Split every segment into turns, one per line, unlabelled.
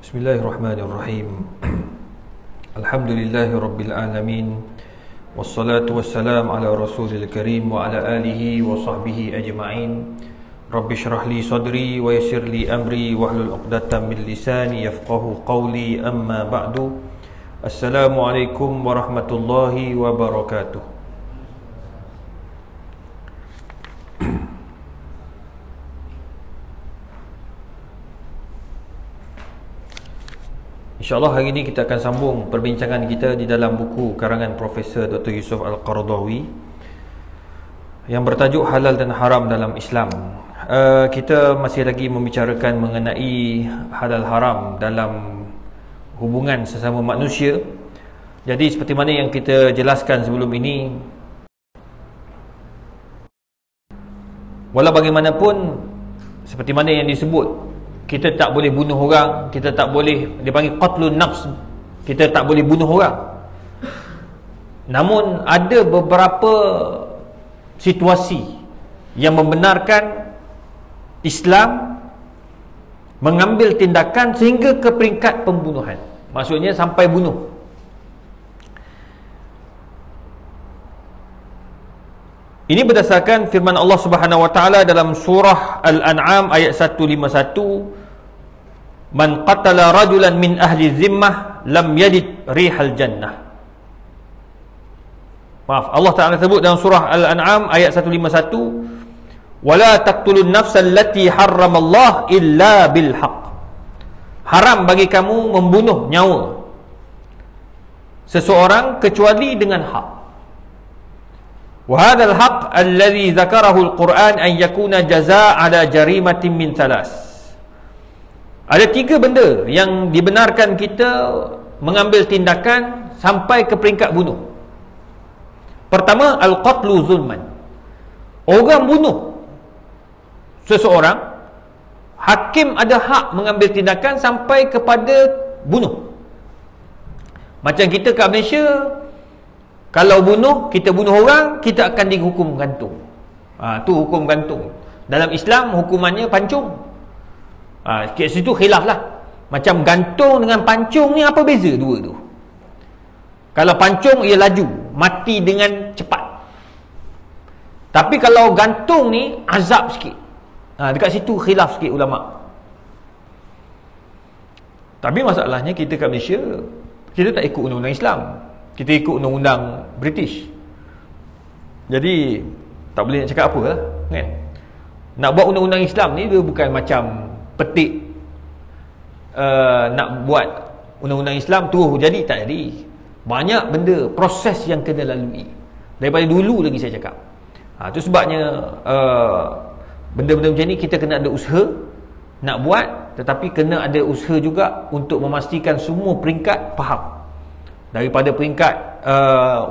Bismillahirrahmanirrahim. Alhamdulillahi rabbil alamin. Wassalatu wassalam ala rasulil karim wa ala alihi wa sahbihi ajma'in. Rabbi syrah li sadri wa yassir li amri wahlul 'uqdatam min lisani yafqahu qawli, amma ba'du. Assalamualaikum warahmatullahi wabarakatuh. InsyaAllah hari ini kita akan sambung perbincangan kita di dalam buku karangan Profesor Dr. Yusuf Al-Qaradawi yang bertajuk Halal dan Haram dalam Islam. Kita masih lagi membicarakan mengenai halal haram dalam hubungan sesama manusia. Jadi seperti mana yang kita jelaskan sebelum ini, walau bagaimanapun, seperti mana yang disebut, kita tak boleh bunuh orang, kita tak boleh, dia panggil qatlun nafs, kita tak boleh bunuh orang. Namun ada beberapa situasi yang membenarkan Islam mengambil tindakan sehingga ke peringkat pembunuhan, maksudnya sampai bunuh. Ini berdasarkan firman Allah Subhanahu wa taala dalam surah Al-An'am ayat 151, "Man qatala rajulan min ahli zimmah lam yajid rihal jannah." Maaf, Allah Taala sebut dalam surah Al-An'am ayat 151, "Wala taqtulun nafsal lati harramallah illa bil haqq." Haram bagi kamu membunuh nyawa seseorang kecuali dengan hak. وهذا الحق الذي ذكره القرآن أن يكون جزاء على جريمة من ثلاث. Ada tiga benda yang dibenarkan kita mengambil tindakan sampai ke peringkat bunuh. Pertama, al-qatlu zulman. Orang bunuh seseorang, hakim ada hak mengambil tindakan sampai kepada bunuh. Macam kita kat Malaysia, kalau bunuh, kita bunuh orang, kita akan dihukum gantung. Tu hukum gantung. Dalam Islam hukumannya pancung. Kat situ khilaf lah. Macam gantung dengan pancung ni apa beza dua tu? Kalau pancung ia laju, mati dengan cepat. Tapi kalau gantung ni azab sikit. Dekat situ khilaf sikit ulama. Tapi masalahnya kita kat Malaysia, kita tak ikut undang-undang Islam. Kita ikut undang-undang British. Jadi tak boleh nak cakap apa lah, kan? Nak buat undang-undang Islam ni dia bukan macam petik nak buat undang-undang Islam terus jadi, tak jadi. Banyak benda, proses yang kena lalui. Daripada dulu lagi saya cakap. Itu sebabnya benda-benda macam ni kita kena ada usaha nak buat, tetapi kena ada usaha juga untuk memastikan semua peringkat faham. Daripada peringkat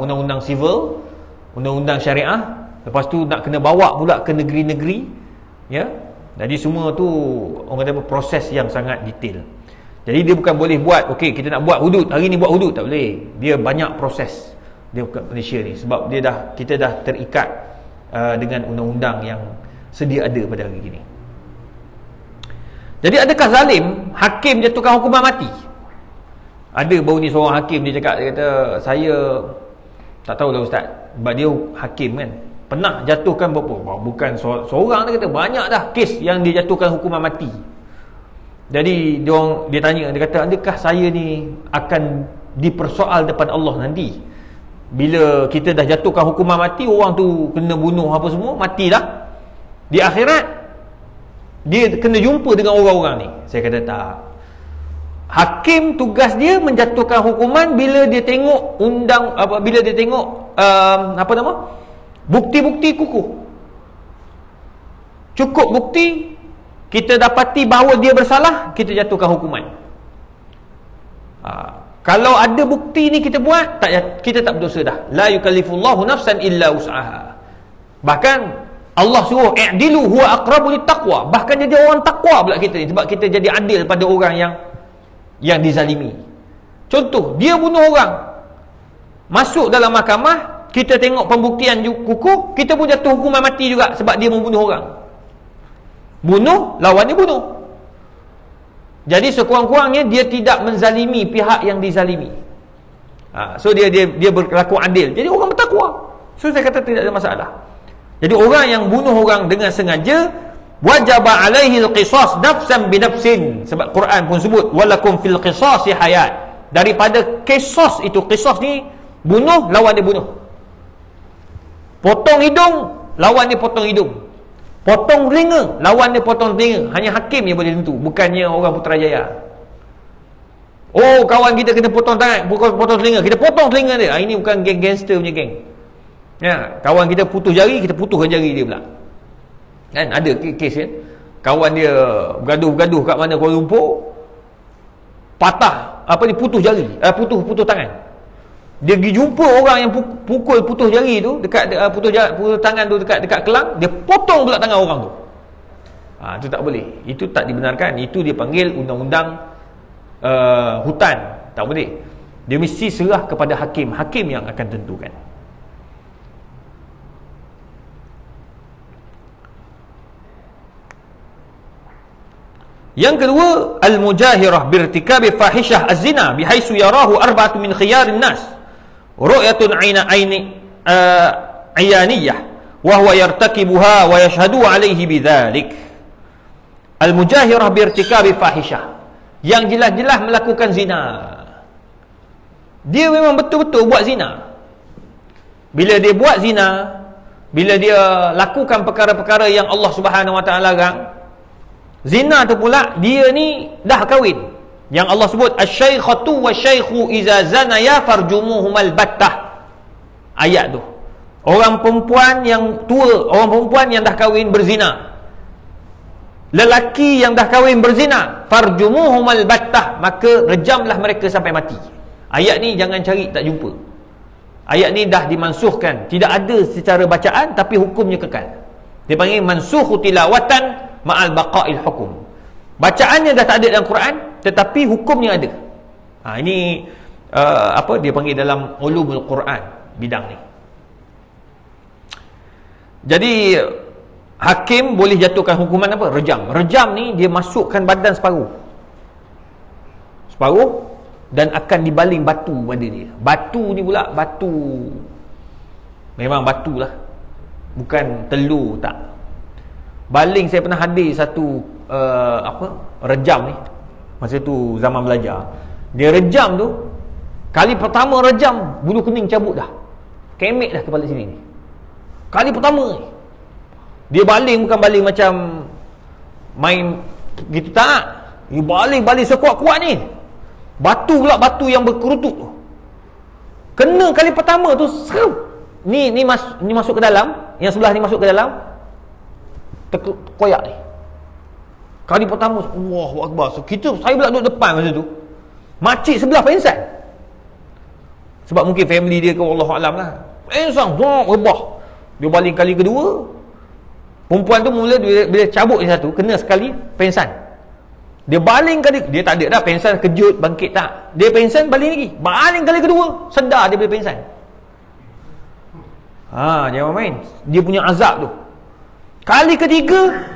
undang-undang sivil, undang-undang syariah, lepas tu nak kena bawa pula ke negeri-negeri, ya. Jadi semua tu orang kata proses yang sangat detail. Jadi dia bukan boleh buat, okey kita nak buat hudud, hari ni buat hudud, tak boleh. Dia banyak proses dia kat Malaysia ni, sebab kita dah terikat dengan undang-undang yang sedia ada pada hari ini. Jadi adakah zalim hakim jatuhkan hukuman mati? Ada baru ni seorang hakim, dia cakap, dia kata, saya tak tahulah ustaz, sebab dia hakim kan, pernah jatuhkan berapa, bukan seorang, dia kata banyak dah kes yang dia jatuhkan hukuman mati. Jadi dia tanya, dia kata, adakah saya ni akan dipersoal depan Allah nanti bila kita dah jatuhkan hukuman mati, orang tu kena bunuh apa semua, matilah, di akhirat dia kena jumpa dengan orang-orang ni? Saya kata tak. Hakim tugas dia menjatuhkan hukuman bila dia tengok bila dia tengok bukti-bukti kukuh. Cukup bukti, kita dapati bahawa dia bersalah, kita jatuhkan hukuman. Kalau ada bukti ni kita buat, kita tak berdosa dah. La yukallifullahu nafsan illa wus'aha. Bahkan Allah suruh i'dilu huwa aqrabu littaqwa. Bahkan jadi orang takwa pula kita ni, sebab kita jadi adil pada orang yang dizalimi. Contoh, dia bunuh orang, masuk dalam mahkamah, kita tengok pembuktian kukuh, kita pun jatuh hukuman mati juga, sebab dia membunuh orang. Bunuh, lawannya bunuh. Jadi sekurang-kurangnya dia tidak menzalimi pihak yang dizalimi. So dia berlaku adil. Jadi orang bertakwa. So saya kata tidak ada masalah. Jadi orang yang bunuh orang dengan sengaja, wajaba alaihi alqisas nafsan binafsin. Sebab Quran pun sebut walakum fil qisasi hayat. Daripada qisas itu, qisas ni bunuh lawan dia bunuh. Potong hidung lawan dia potong hidung. Potong telinga lawan dia potong telinga. Hanya hakim yang boleh tentu, bukannya orang Putrajaya. Oh, kawan kita kena potong tangan, potong telinga, kita potong telinga dia. Ini bukan geng gangster punya geng. Ya, kawan kita putus jari, kita putuskan jari dia pula. Kan ada kes kan. Kawan dia bergaduh kat mana Kuala Lumpur, patah putus jari, putus tangan. Dia pergi jumpa orang yang pukul putus jari tu dekat putus tangan tu dekat Kelang, dia potong pula tangan orang tu. Itu tak boleh. Itu tak dibenarkan. Itu dia panggil undang-undang hutan. Tak boleh. Dia mesti serah kepada hakim yang akan tentukan. Yang kedua, al-mujahirah birtikabi fahishah az-zina bihaisu yarahu arba'atu min khiyarin nas, ru'yatun ayaniyah wa huwa yartakibuha wa yashhadu alaihi bidzalik. Al-mujahirah birtikabi fahishah, yang jelas-jelas melakukan zina. Dia memang betul-betul buat zina. Bila dia buat zina, bila dia lakukan perkara-perkara yang Allah Subhanahu Wa Taala larang, zina tu pula dia ni dah kahwin. Yang Allah sebut asy-syaikhatu wasy-syaikhu idza zanaya farjumuhumal battah. Ayat tu. Orang perempuan yang tua, orang perempuan yang dah kahwin berzina. Lelaki yang dah kahwin berzina, farjumuhumal battah, maka rejamlah mereka sampai mati. Ayat ni jangan cari tak jumpa. Ayat ni dah dimansuhkan, tidak ada secara bacaan tapi hukumnya kekal. Dia panggil mansukhu tilawatan ma'al baqa'il hukum. Bacaannya dah tak ada dalam Quran, tetapi hukumnya ada. Ini dia panggil dalam ulumul Quran bidang ni. Jadi hakim boleh jatuhkan hukuman apa? Rejam. Rejam ni dia masukkan badan separuh dan akan dibaling batu pada dia. Batu ni pula batu, memang batu lah, bukan telur, tak. Baling, saya pernah hadir satu rejam ni masa tu zaman belajar. Dia rejam tu, kali pertama rejam bulu kening cabut dah, kemek dah kepala sini ni. Kali pertama ni dia baling, bukan baling macam main gitu, tak. Dia baling sekuat-kuat ni. Batu pula, batu yang berkerutut tu. Kena kali pertama tu, seru. Ni masuk ke dalam, yang sebelah ni masuk ke dalam, terkoyak ni. Kali pertama, Allahu Akbar. So, saya pula duduk depan masa tu. Makcik sebelah pengsan. Sebab mungkin family dia ke, Wallahu alam lah. Pengsan, rebah. Dia baling kali kedua. Perempuan tu mula bila cabut dia satu, kena sekali, pengsan. Dia baling kali, dia tak ada dah pengsan kejut bangkit, tak. Dia pengsan baling lagi. Baling kali kedua, sedar dia boleh pengsan. Jangan main. Dia punya azab tu. Kali ketiga,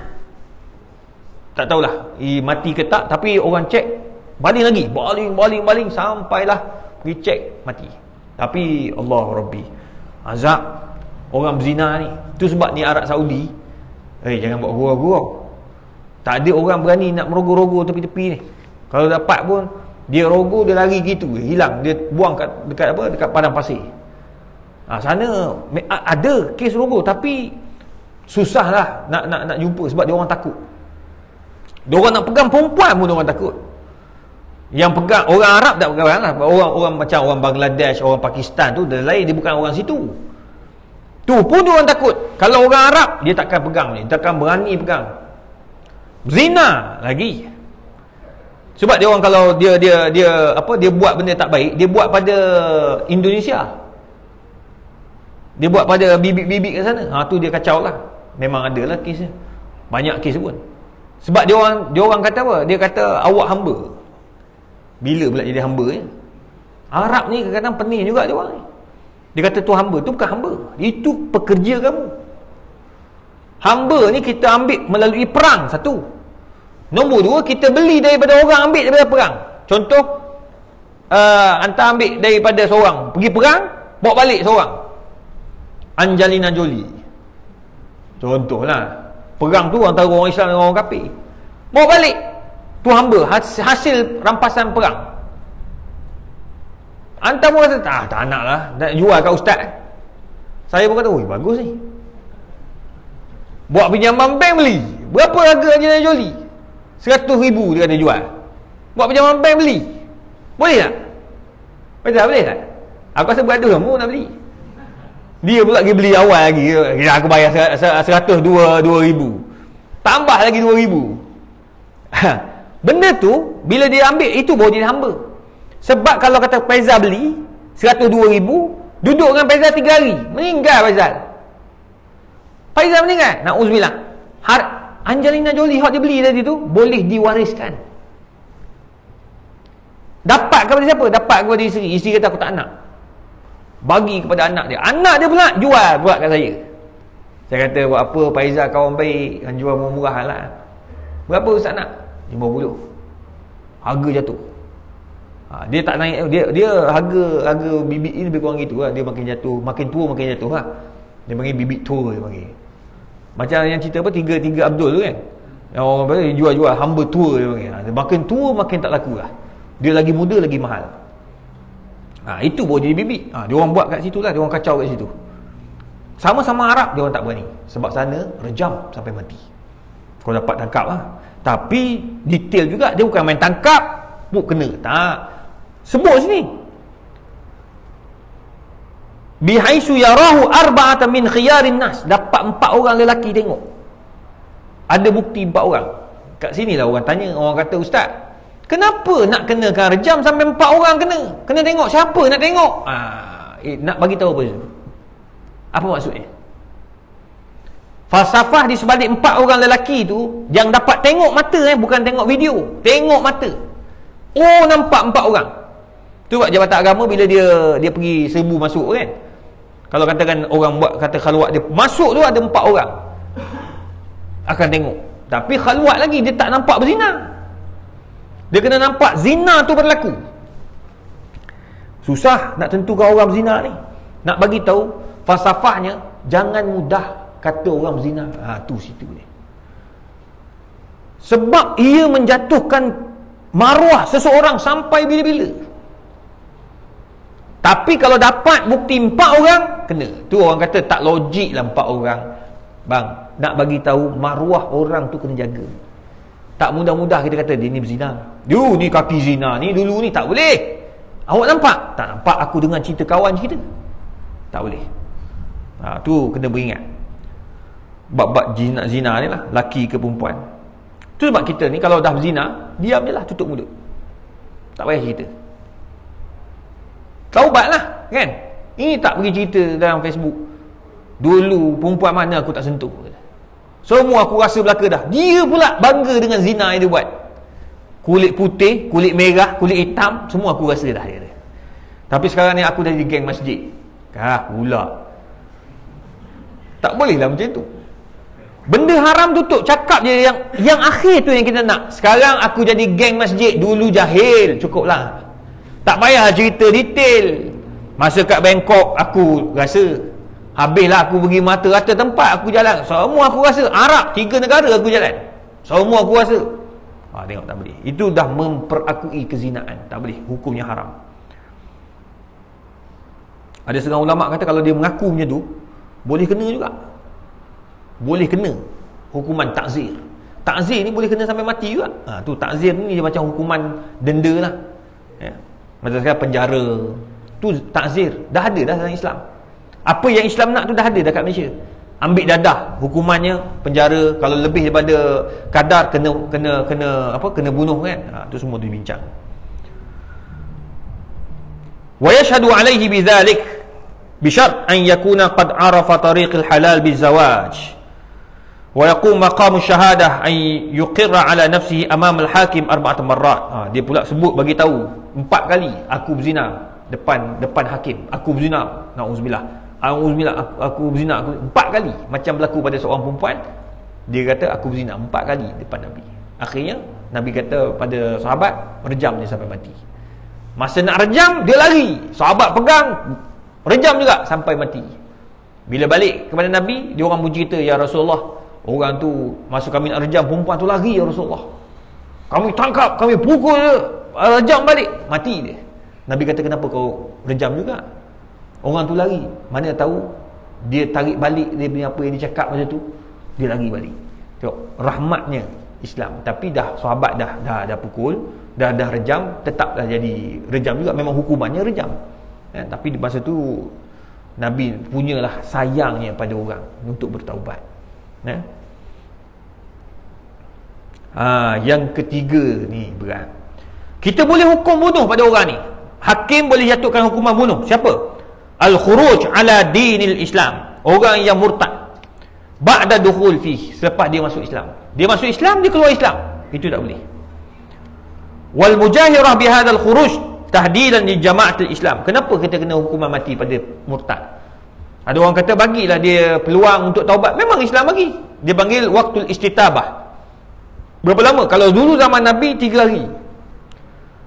tak tahulah mati ke tak, tapi orang cek, baling lagi, baling sampailah pergi cek, mati. Tapi Allah Rabbi, azab orang berzina ni. Tu sebab ni Arab Saudi, jangan buat gurau-gurau. Tak ada orang berani nak merogoh-rogoh tepi-tepi ni. Kalau dapat pun dia rogoh, dia lari gitu, hilang, dia buang dekat padang pasir. Sana ada kes rogoh, tapi susahlah nak jumpa sebab dia orang takut. Dia orang nak pegang perempuan pun dia orang takut. Yang pegang orang Arab tak pegang lah. Orang macam orang Bangladesh, orang Pakistan tu dia lain, dia bukan orang situ. Tu pun dia orang takut. Kalau orang Arab dia takkan pegang ni, takkan berani pegang. Zina lagi. Sebab dia orang kalau dia buat benda tak baik, dia buat pada Indonesia. Dia buat pada bibik-bibik kat sana. Tu dia kacau lah. Memang ada lah kesnya. Banyak kes pun. Sebab dia orang kata apa? Dia kata awak hamba. Bila pula jadi hamba ya? Arab ni kadang-kadang pening juga dia orang ni. Dia kata tu hamba, tu bukan hamba. Itu pekerja kamu. Hamba ni kita ambil melalui perang satu. Nombor dua, kita beli daripada orang, ambil daripada perang. Contoh, hantar ambil daripada seorang, pergi perang, bawa balik seorang. Angelina Jolie. Contohlah, perang tu antara orang Islam dan orang kafir. Bawa balik. Tu hamba, hasil rampasan perang. Hantar pun kata, tak nak lah, nak jual kat ustaz. Saya pun kata, oi bagus ni. Buat pinjaman bank beli. Berapa harga Angelina Jolie? 100,000 dia kata jual. Buat pinjaman bank beli. Boleh tak? Betul, boleh tak? Aku rasa beratus kamu nak beli. Dia pula pergi beli awal lagi. Aku bayar 102,000. Tambah lagi 2,000. Benda tu bila dia ambil, itu baru jadi hamba. Sebab kalau kata Faizal beli 102,000, duduk dengan Faizal 3 hari, meninggal Faizal meninggal. Na'udzubillah. Angelina Jolie hak dia beli tadi tu boleh diwariskan. Dapat kepada siapa? Dapat kepada isteri. Isteri kata aku tak nak, bagi kepada anak dia. Anak dia pula jual pula kat saya. Saya kata buat apa Faizal, kawan baik, kan jual murah lah. Berapa ustaz nak? 50. Harga jatuh. Dia tak naik, dia harga bibit ni lebih kurang gitu lah. Dia makin jatuh, makin tua makin jatuh lah. Dia panggil bibit tua, dia panggil. Macam yang cerita apa, tiga Abdul tu kan, yang orang panggil jual hamba tua, dia panggil. Dia makin tua makin tak laku lah. Dia lagi muda lagi mahal. Itu baru jadi bibit. Dia orang buat kat situ lah, dia orang kacau kat situ. Sama-sama Arab, dia orang tak berani. Sebab sana rejam sampai mati kalau dapat tangkap lah. Tapi detail juga, dia bukan main tangkap kena, tak. Sebut sini, bihaisu yarahu arba'atan min khiyarin nas. Dapat 4 orang lelaki tengok. Ada bukti 4 orang. Kat sini lah orang tanya, orang kata, ustaz, kenapa nak kenakan rejam sampai 4 orang kena tengok? Siapa nak tengok? Nak bagi tahu apa tu? Apa maksudnya? Falsafah di sebalik 4 orang lelaki tu yang dapat tengok mata, bukan tengok video, tengok mata. Oh, nampak 4 orang. Tu buat Jabatan Agama bila dia pergi 1000 masuk kan. Kalau katakan orang buat kata khalwat, dia masuk tu ada 4 orang akan tengok. Tapi khalwat lagi dia tak nampak berzina. Dia kena nampak zina tu berlaku. Susah nak tentukan orang berzina ni. Nak bagi tahu falsafahnya, jangan mudah kata orang berzina. Tu situ dia. Sebab ia menjatuhkan maruah seseorang sampai bila-bila. Tapi kalau dapat bukti 4 orang, kena. Tu orang kata tak logik lah 4 orang. Bang, nak bagi tahu maruah orang tu kena jaga. Tak mudah-mudah kita kata dia ni berzina. Ni kaki zina ni, dulu ni tak boleh. Awak nampak? Tak nampak, aku dengar cerita kawan kita. Tak boleh. Tu kena beringat. Bab-bab zina ni lah, laki ke perempuan. Tu sebab kita ni kalau dah berzina, diam je lah, tutup mulut. Tak payah cerita. Taubatlah kan. Ini tak pergi cerita dalam Facebook, dulu perempuan mana aku tak sentuh. Semua aku rasa belaka dah. Dia pula bangga dengan zina yang dia buat. Kulit putih, kulit merah, kulit hitam, semua aku rasa dah dia. Tapi sekarang ni aku dah jadi geng masjid. Pula tak boleh lah macam tu. Benda haram tutup, cakap je yang akhir tu yang kita nak. Sekarang aku jadi geng masjid, dulu jahil, cukuplah. Tak payah cerita detail. Masa kat Bangkok aku rasa, habislah aku pergi mata-rata tempat aku jalan, semua aku rasa. Arab 3 negara aku jalan, semua aku rasa. Tengok, tak boleh. Itu dah memperakui kezinaan. Tak boleh, hukumnya haram. Ada setengah ulama kata kalau dia mengaku macam tu, boleh kena juga. Boleh kena hukuman takzir. Takzir ni boleh kena sampai mati juga. Tu takzir ni dia macam hukuman denda lah. Macam sekarang penjara. Tu takzir dah ada dah dalam Islam. Apa yang Islam nak tu dah ada dah kat Malaysia. Ambil dadah, hukumannya penjara. Kalau lebih daripada kadar kena bunuh kan. Tu semua dibincang. Wa yashhadu alaihi bidzalik bisyarat an yakuna qad arafa tariqil halal bizawaj. Wa yaqum maqam syahadah an yuqirra ala nafsihi amam al-hakim 4 marrat. Dia pula sebut, bagi tahu 4 kali aku berzina depan hakim. Aku berzina, naudzubillah. Aku berzina 4 kali. Macam berlaku pada seorang perempuan, dia kata aku berzina 4 kali depan Nabi. Akhirnya Nabi kata pada sahabat, rejam dia sampai mati. Masa nak rejam, dia lari, sahabat pegang, rejam juga sampai mati. Bila balik kepada Nabi, dia orang puji kita, ya Rasulullah, orang tu masa kami nak rejam, perempuan tu lari ya Rasulullah, kami tangkap, kami pukul dia, rejam balik, mati dia. Nabi kata, kenapa kau rejam juga? Orang tu lari, mana tahu dia tarik balik dia punya apa yang dia cakap masa tu, dia lari balik. Tengok rahmatnya Islam. Tapi dah sahabat dah pukul, dah rejam, tetaplah jadi rejam juga, memang hukumannya rejam. Tapi di masa tu Nabi punyalah sayangnya pada orang untuk bertaubat. Yang ketiga ni berat. Kita boleh hukum bunuh pada orang ni. Hakim boleh jatuhkan hukuman bunuh. Siapa? Al-khuruj ala dinil Islam. Orang yang murtad ba'da dukhul fi, selepas dia masuk Islam. Dia masuk Islam, dia keluar Islam, itu tak boleh. Wal mujahirah bihadzal khuruj tahdilan li jama'atil Islam. Kenapa kita kena hukuman mati pada murtad? Ada orang kata bagilah dia peluang untuk taubat. Memang Islam bagi. Dia panggil waktul istitabah. Berapa lama? Kalau dulu zaman Nabi 3 hari.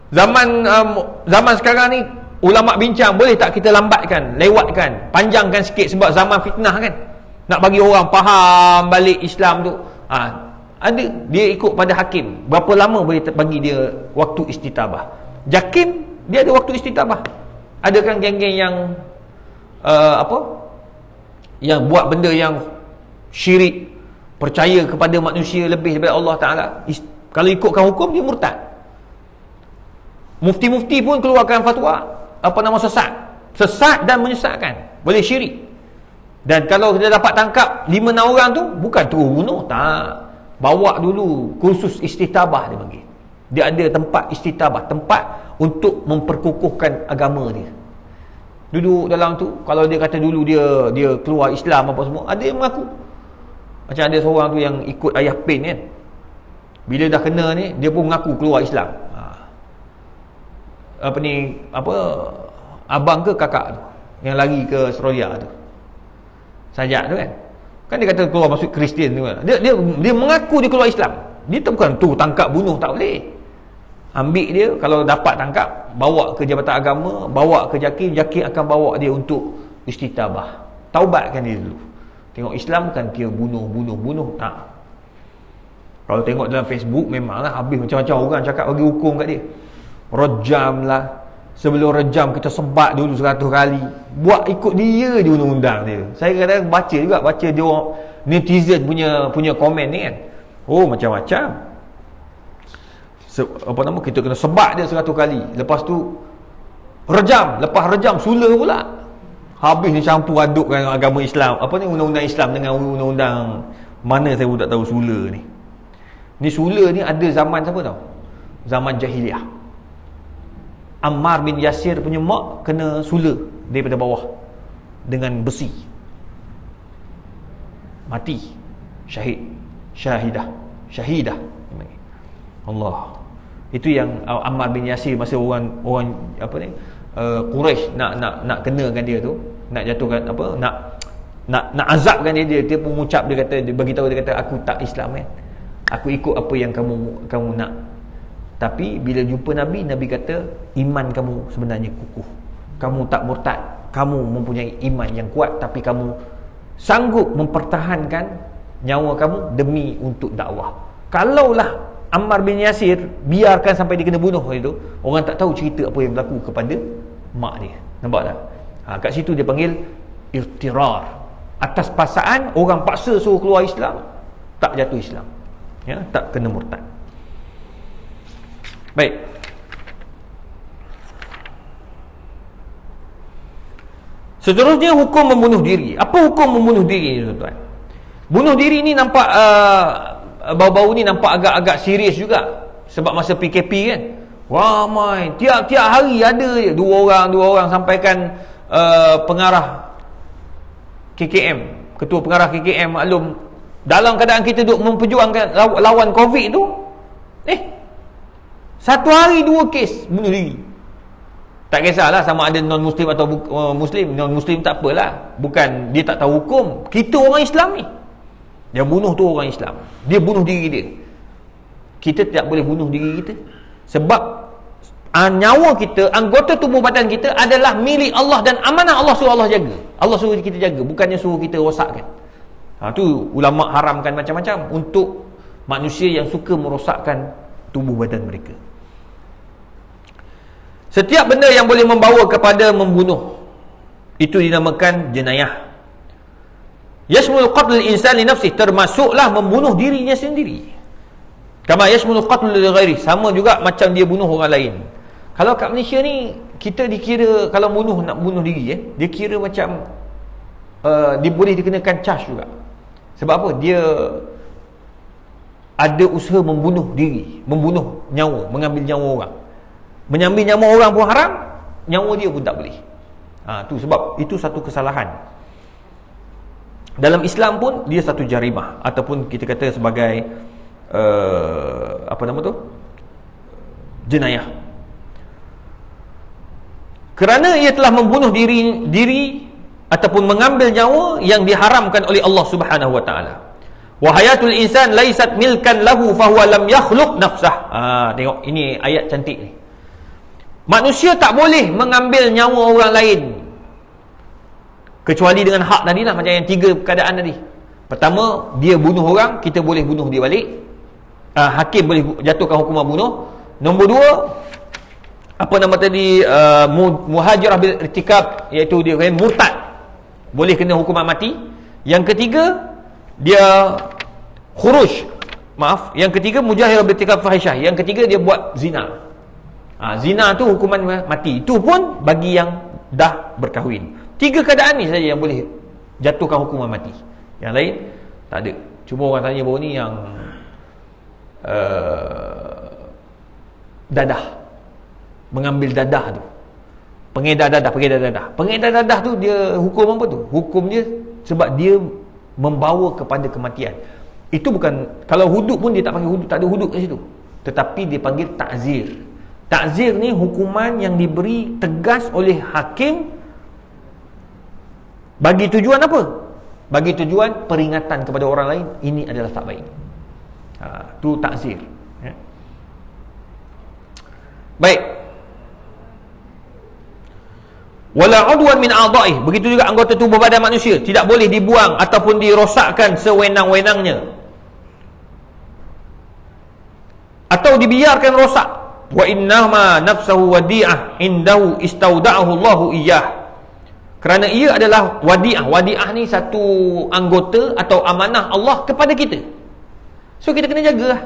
Zaman sekarang ni ulama bincang, boleh tak kita lambatkan, lewatkan, panjangkan sikit sebab zaman fitnah kan. Nak bagi orang faham balik Islam tu. Ada dia ikut pada hakim. Berapa lama boleh bagi dia waktu istitabah? Jakim dia ada waktu istitabah. Ada kan geng-geng yang yang buat benda yang syirik, percaya kepada manusia lebih daripada Allah Ta'ala. Kalau ikutkan hukum, dia murtad. Mufti-mufti pun keluarkan fatwa sesat dan menyesatkan, boleh syirik. Dan kalau kita dapat tangkap 5-6 orang tu, bukan terus bunuh, tak, bawa dulu kursus istitabah, dia panggil. Dia ada tempat istitabah, tempat untuk memperkukuhkan agama dia. Duduk dalam tu. Kalau dia kata dulu dia keluar Islam apa semua, ada yang mengaku. Macam ada seorang tu yang ikut Ayah Pin kan, bila dah kena ni, dia pun mengaku keluar Islam. Abang ke kakak tu yang lari ke Australia tu, Sajak tu kan dia kata keluar masuk Kristian tu kan. Dia mengaku dia keluar Islam. Dia tu bukan tu tangkap bunuh, tak boleh. Ambil dia, kalau dapat tangkap, bawa ke Jabatan Agama, bawa ke Jakim akan bawa dia untuk istitabah. Taubatkan dia dulu. Tengok Islam kan dia bunuh. Tak. Kalau tengok dalam Facebook, memanglah habis macam-macam orang cakap bagi hukum kat dia. Rejam lah. Sebelum rejam kita sebat dulu 100 kali. Buat ikut dia je undang-undang dia. Saya kadang baca dia orang netizen punya komen ni kan. Oh, macam-macam. Kita kena sebat dia 100 kali. Lepas tu rejam, lepas rejam sula pula. Habis ni campur adukkan agama Islam. Undang-undang Islam dengan undang-undang mana saya pun tak tahu sula ni. Ni sula ni ada zaman siapa tahu? Zaman jahiliah. Ammar bin Yasir punya mak kena sula daripada bawah dengan besi, mati, syahidah. Allah. Itu yang Ammar bin Yasir masa orang Quraisy nak kenakan dia tu, nak jatuhkan nak azabkan dia pun mengucap, dia bagi tahu, dia kata aku tak Islam kan. Aku ikut apa yang kamu nak. Tapi bila jumpa Nabi kata iman kamu sebenarnya kukuh. Kamu tak murtad. Kamu mempunyai iman yang kuat, tapi kamu sanggup mempertahankan nyawa kamu demi untuk dakwah. Kalaulah Ammar bin Yasir biarkan sampai dia kena bunuh itu, orang tak tahu cerita apa yang berlaku kepada mak dia. Nampak tak? Kat situ dia panggil irtirar. Atas paksaan, orang paksa suruh keluar Islam, tak jatuh Islam. Ya, tak kena murtad. Baik. Seterusnya hukum membunuh diri. Apa hukum membunuh diri ni tuan-tuan? Bunuh diri ni nampak bau-bau ni nampak agak-agak serius juga. Sebab masa PKP kan, ramai, tiap-tiap hari ada je dua orang sampaikan pengarah KKM, ketua pengarah KKM maklum, dalam keadaan kita duk memperjuangkan lawan COVID tu, satu hari 2 kes bunuh diri. Tak kisahlah sama ada non-Muslim atau Muslim. Non-Muslim tak apalah, bukan dia tak tahu hukum. Kita orang Islam ni, yang bunuh tu orang Islam, dia bunuh diri dia. kita tidak boleh bunuh diri kita. Sebab nyawa kita, anggota tubuh badan kita adalah milik Allah dan amanah Allah, suruh Allah jaga. Allah suruh kita jaga, bukannya suruh kita rosakkan. Tu ulama haramkan macam-macam untuk manusia yang suka merosakkan tubuh badan mereka. Setiap benda yang boleh membawa kepada membunuh, itu dinamakan jenayah. Yashmul qatl al-insan li nafsihi, termasuklah membunuh dirinya sendiri. Kama yashmul qatl li ghairi, sama juga macam dia bunuh orang lain. Kalau kat Malaysia ni, kita dikira kalau nak bunuh diri, dia kira macam dia boleh dikenakan charge juga. Sebab apa? Dia ada usaha membunuh diri, membunuh nyawa, mengambil nyawa orang. Menyambil nyawa orang pun haram, nyawa dia pun tak boleh. Tu sebab itu satu kesalahan. Dalam Islam pun dia satu jarimah, ataupun kita kata sebagai jenayah. Kerana ia telah membunuh diri ataupun mengambil nyawa yang diharamkan oleh Allah Subhanahu wa taala. Wa hayatul insan laysat milkan lahu fa huwa lam yakhluq nafsah. Tengok, ini ayat cantik ni. Manusia tak boleh mengambil nyawa orang lain kecuali dengan hak tadi lah, macam yang 3 keadaan tadi. Pertama, dia bunuh orang, kita boleh bunuh dia balik. Hakim boleh jatuhkan hukuman bunuh. Nombor 2, muhajirah bil irtikab, iaitu dia murtad, boleh kena hukuman mati. Yang ketiga, dia khuruj, yang ketiga mujahirah bil irtikab fahisyah, yang ketiga dia buat zina. Zina tu hukuman mati. Itu pun bagi yang dah berkahwin. 3 keadaan ni saja yang boleh jatuhkan hukuman mati. Yang lain tak ada. Cuma orang tanya baru ni yang dadah, mengambil dadah tu, pengedar dadah tu, dia hukum apa tu? Hukum dia sebab dia membawa kepada kematian. Itu bukan, kalau hudud pun dia tak panggil hudud, tak ada hudud kat situ, tetapi dia panggil ta'zir. Ta'zir ni hukuman yang diberi tegas oleh hakim bagi tujuan apa? Bagi tujuan peringatan kepada orang lain, ini adalah tak baik. Tu ta'zir. Baik. Wala udwan min a'dha'i, begitu juga anggota tubuh badan manusia tidak boleh dibuang ataupun dirosakkan sewenang-wenangnya atau dibiarkan rosak. Wa innama nafsuhu wadi'ah indahu istauda'ahu Allahu iyyah, kerana ia adalah wadi'ah. Wadi'ah ni satu anggota atau amanah Allah kepada kita, so kita kena jagalah.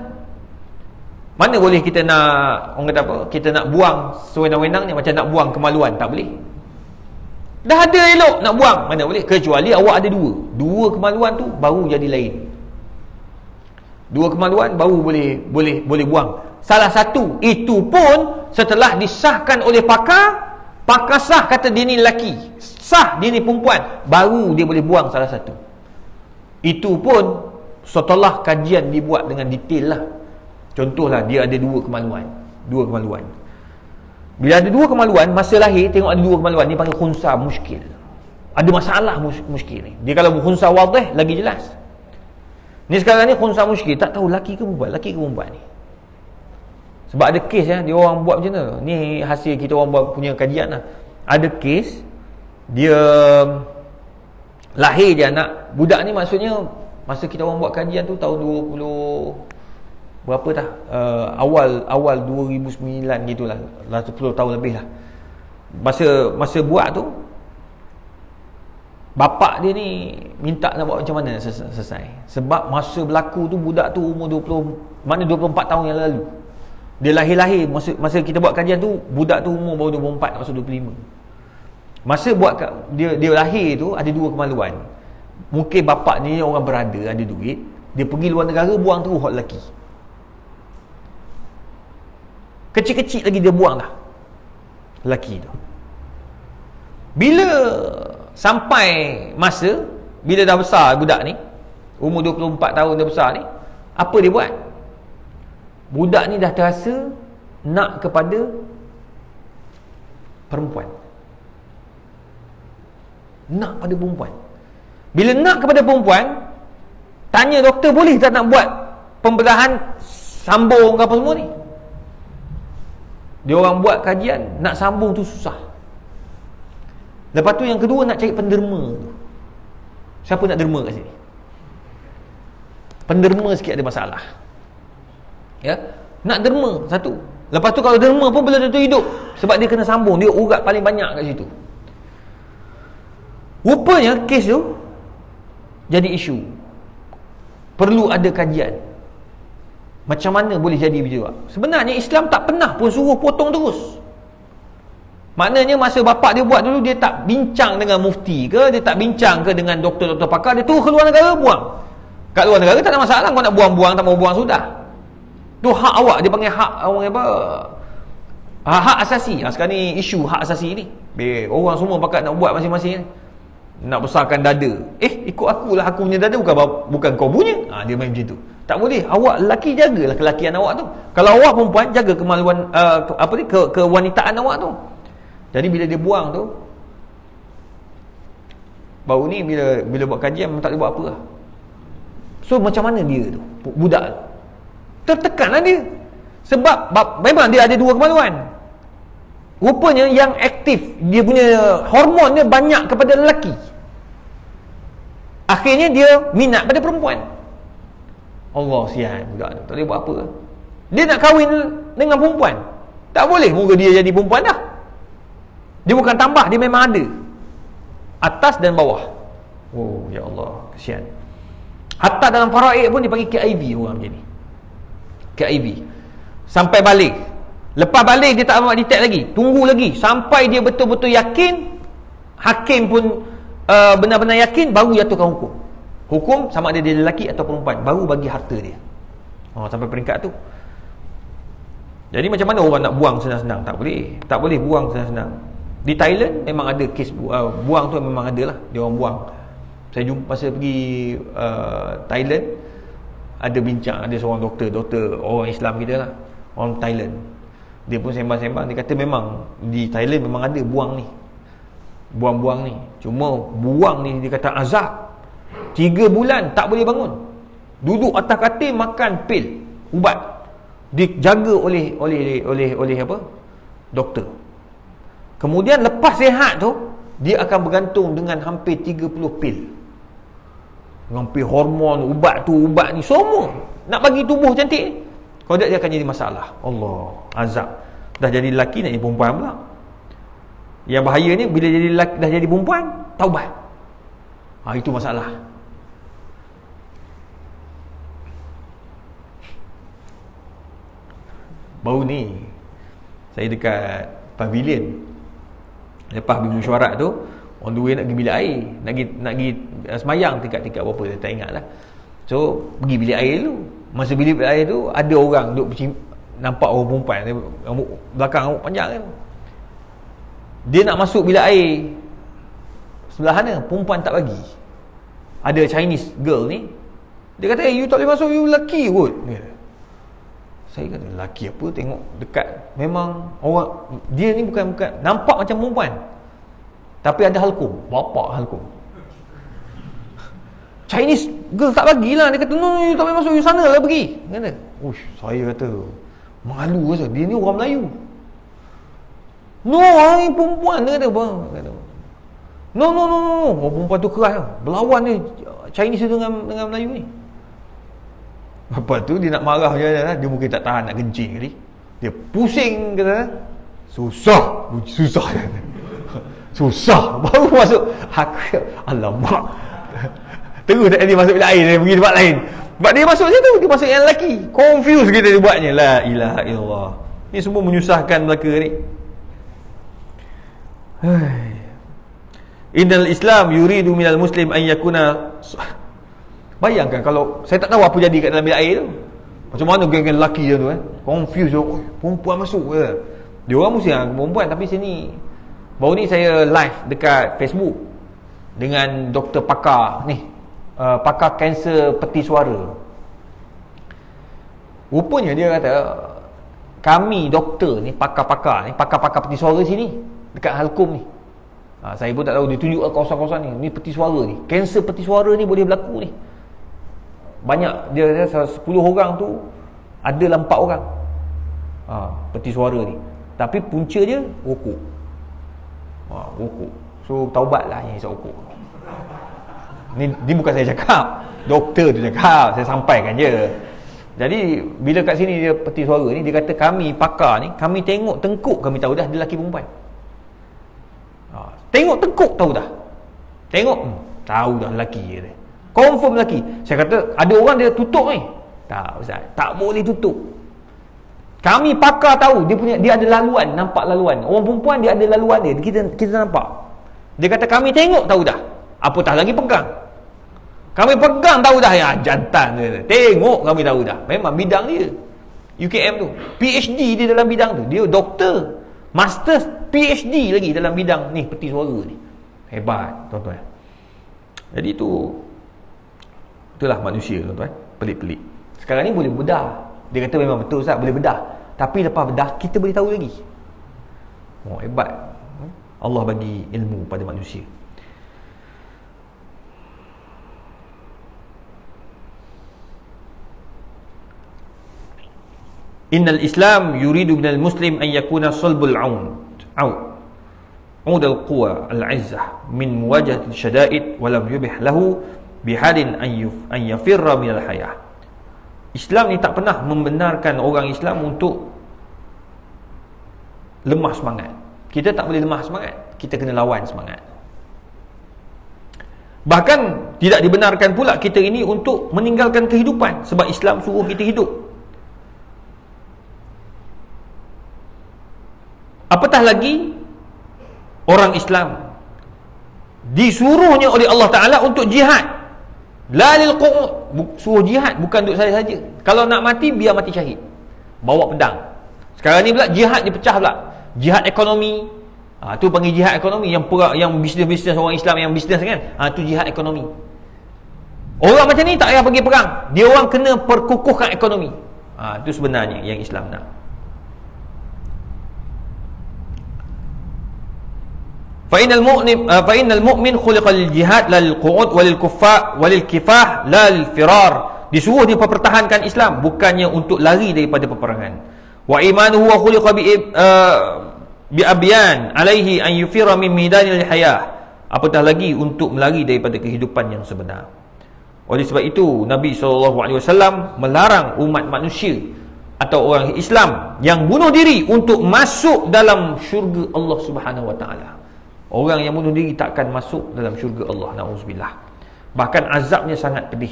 Mana boleh kita nak, orang kata apa, kita nak buang sewenang-wenang ni, macam nak buang kemaluan, tak boleh. Dah ada elok nak buang, mana boleh, kecuali awak ada dua kemaluan tu baru jadi lain. 2 kemaluan baru boleh buang. Salah satu itu pun setelah disahkan oleh pakar sah, kata dia ni lelaki, sah dia ni perempuan, baru dia boleh buang salah satu. Itu pun setelah kajian dibuat dengan detail lah. Contohlah, dia ada 2 kemaluan. Bila ada 2 kemaluan, masa lahir tengok ada 2 kemaluan, ni panggil khunsa muskil. Ada masalah muskil ni. Dia kalau khunsa wadih lagi jelas. Ni sekarang ni khunsa muskil, tak tahu laki ke perempuan ni. Sebab ada kes dia orang buat macam mana. Ni hasil kita orang buat punya kajian lah. Ada kes dia lahir dia anak budak ni, maksudnya masa kita orang buat kajian tu tahun 20 berapa dah, awal 2009 gitulah, 10 tahun lebih lah. Masa buat tu, bapak dia ni minta nak buat macam mana selesai. Sebab masa berlaku tu budak tu umur 24 tahun yang lalu. Dia lahir masa kita buat kajian tu, budak tu umur baru 24 masuk 25. Masa buat dia lahir tu ada 2 kemaluan. Mungkin bapak ni orang berada, ada duit, dia pergi luar negara buang terus hak lelaki. Kecil-kecil lagi dia buang lah lelaki tu. Bila sampai masa, bila dah besar budak ni, umur 24 tahun dah besar ni, apa dia buat? Budak ni dah terasa nak kepada perempuan. Nak pada perempuan. Bila nak kepada perempuan, tanya doktor boleh tak nak buat pembedahan sambung ke apa semua ni. Dia orang buat kajian, nak sambung tu susah. Lepas tu yang kedua, nak cari penderma tu. Siapa nak derma kat sini? Penderma sikit ada masalah. Ya, nak derma satu. Lepas tu kalau derma pun belum tentu hidup, sebab dia kena sambung, dia urat paling banyak kat situ. Rupanya kes tu jadi isu. Perlu ada kajian. Macam mana boleh jadi begitu? Sebenarnya Islam tak pernah pun suruh potong terus. Maknanya masa bapak dia buat dulu, dia tak bincang dengan mufti ke, dia tak bincang ke dengan doktor-doktor pakar, dia tu keluar negara buang. Kat luar negara tak ada masalah, kau nak buang-buang, tak mau buang sudah. Tu hak awak, dia panggil hak orang apa? Hak asasi. Sekarang ni isu hak asasi ni. Orang semua pakat nak buat masing-masing ni. Nak besarkan dada. Ikut akulah, aku punya dada bukan kau punya. Dia main macam tu. Tak boleh. Awak lelaki, jagalah kelakian awak tu. Kalau awak perempuan, jaga kemaluan kewanitaan awak tu. Jadi bila dia buang tu, baru ni bila buat kajian memang tak boleh buat apa lah. So macam mana dia tu, budak tu, tertekanlah dia. Sebab memang dia ada dua kemaluan. Rupanya yang aktif, dia punya hormon dia banyak kepada lelaki. Akhirnya dia minat pada perempuan. Allah, sihan budak tu, tak boleh buat apa. Dia nak kahwin dengan perempuan, tak boleh, moga dia jadi perempuan dah. Dia bukan tambah, dia memang ada atas dan bawah. Oh ya Allah, kesian. Hatta dalam faraid pun dia panggil KIV orang macam ni. KIV sampai balik. Lepas balik dia tak amat detect lagi, tunggu lagi sampai dia betul-betul yakin, hakim pun benar-benar yakin, baru jatuhkan hukum. Hukum sama ada dia lelaki atau perempuan, baru bagi harta dia. Sampai peringkat tu. Jadi macam mana orang nak buang senang-senang? Tak boleh. Tak boleh buang senang-senang. Di Thailand memang ada kes buang tu, memang ada lah, dia orang buang. Saya jumpa masa pergi Thailand, ada bincang, ada seorang doktor orang Islam kita lah, orang Thailand. Dia pun sembang-sembang, dia kata memang di Thailand memang ada buang ni, buang-buang ni. Cuma buang ni dia kata azab. 3 bulan tak boleh bangun, duduk atas katil, makan pil ubat, dijaga oleh apa, doktor. Kemudian lepas sihat tu, dia akan bergantung dengan hampir 30 pil, hampir hormon, ubat tu, ubat ni, semua nak bagi tubuh cantik ni. Kalau tak, dia akan jadi masalah. Allah, azab. Dah jadi lelaki nak jadi perempuan pula. Yang bahaya ni bila jadi lelaki, dah jadi perempuan, taubat. Itu masalah. Baru ni saya dekat pavilion, lepas pergi mesyuarat tu, on the way nak pergi bilik air, nak pergi semayang tingkat berapa, saya tak ingat lah. So pergi bilik air dulu. Masa bilik air tu ada orang duduk nampak orang perempuan, rambut belakang, rambut panjang kan. Dia nak masuk bilik air sebelah sana, perempuan tak bagi. Ada Chinese girl ni, dia kata, you tak boleh masuk, you lelaki kot. Saya kata, lelaki apa, tengok dekat, memang orang dia ni bukan nampak macam perempuan, tapi ada halkum, bapak halkum. Chinese girl tak bagilah. Dia kata, no, you tak boleh masuk, you sana lah pergi. Kata, uish, saya kata malu rasa, dia ni orang Melayu. No, ni perempuan. Dia kata, bang, no, oh, perempuan tu keras lah, berlawan ni Chinese dengan Melayu ni. Lepas tu dia nak marah je, dia mungkin tak tahan, nak kencing tadi, dia pusing, kata susah baru masuk. Aku, alamak, terus tak dia masuk bilik air, dia pergi tempat lain. Sebab dia masuk situ, dia masuk yang lelaki. Confuse kita dia buatnya. La ilaha illallah. Ni semua menyusahkan Melaka ni. Innal Islam yuridu minal muslim an yakuna. Bayangkan kalau saya tak tahu apa jadi kat dalam bilik air tu. Macam mana geng-geng lelaki je tu confuse. Perempuan masuk ke? Dia orang mesti perempuan, tapi sini baru ni saya live dekat Facebook dengan doktor pakar ni, pakar kanser peti suara. Rupanya dia kata, kami doktor ni, pakar-pakar peti suara sini dekat Halkum ni, saya pun tak tahu, dia tunjuk kawasan-kawasan ni peti suara ni, kanser peti suara ni boleh berlaku ni. Banyak dia 10 orang tu Adalah 4 orang. Peti suara ni. Tapi punca dia rokok. Rokok. So taubatlah yang hisap rokok. Ni bukan saya cakap, doktor tu cakap, saya sampaikan je. Jadi bila kat sini dia peti suara ni, dia kata kami pakar ni, kami tengok tengkuk kami tahu dah dia lelaki perempuan. Tengok tengkuk tahu dah. Tengok tahu dah lelaki dia. Confirm lelaki. Saya kata ada orang dia tutup ni. Tak ustaz, tak boleh tutup. Kami pakar tahu dia ada laluan, nampak laluan. Orang perempuan dia ada laluan dia. Kita nampak. Dia kata kami tengok tahu dah. Apatah lagi pegang. Kami pegang tahu dah ya jantan dia. Tengok kami tahu dah. Memang bidang dia. UKM tu. PhD dia dalam bidang tu. Dia doktor, masters, PhD lagi dalam bidang ni peti suara ni. Hebat tuan-tuan. Jadi itulah manusia tuan-tuan. Pelik-pelik. Sekarang ni boleh bedah. Dia kata memang betul Ustaz, boleh bedah. Tapi lepas bedah kita boleh tahu lagi. Hebat. Allah bagi ilmu pada manusia. Innal Islam yuridu minal muslim an yakuna salbul aud al-quwa al-izzah min muwajahati syada'id wa lam yubih lahu bihalin an yafirra minal hayah. Islam ni tak pernah membenarkan orang Islam untuk lemah semangat. Kita tak boleh lemah semangat, kita kena lawan semangat. Bahkan tidak dibenarkan pula kita ini untuk meninggalkan kehidupan, sebab Islam suruh kita hidup. Apatah lagi orang Islam disuruhnya oleh Allah Ta'ala untuk jihad. La lil qu'ud, suruh jihad, bukan duduk saja. Kalau nak mati biar mati syahid, bawa pedang. Sekarang ni pula jihad dipecah pula. Jihad ekonomi, tu panggil jihad ekonomi. Yang bisnes-bisnes orang Islam yang bisnes kan, tu jihad ekonomi. Orang macam ni tak payah pergi perang, dia orang kena perkukuhkan ekonomi. Itu sebenarnya yang Islam nak. Fa'innal mu'min khuliqa lil jihad la lil qu'ud wa lil kuffa wa lil kifah la lil firar. Disuruh dia pertahankan Islam, bukannya untuk lari daripada peperangan. Wa imanuhu wa khuliqa bi abyan alaihi an yufira min midanil hayah. Apatah lagi untuk melari daripada kehidupan yang sebenar. Oleh sebab itu Nabi SAW melarang umat manusia atau orang Islam yang bunuh diri untuk masuk dalam syurga Allah Subhanahu wa taala. Orang yang bunuh diri takkan masuk dalam syurga Allah, na'udzubillah. Bahkan azabnya sangat pedih.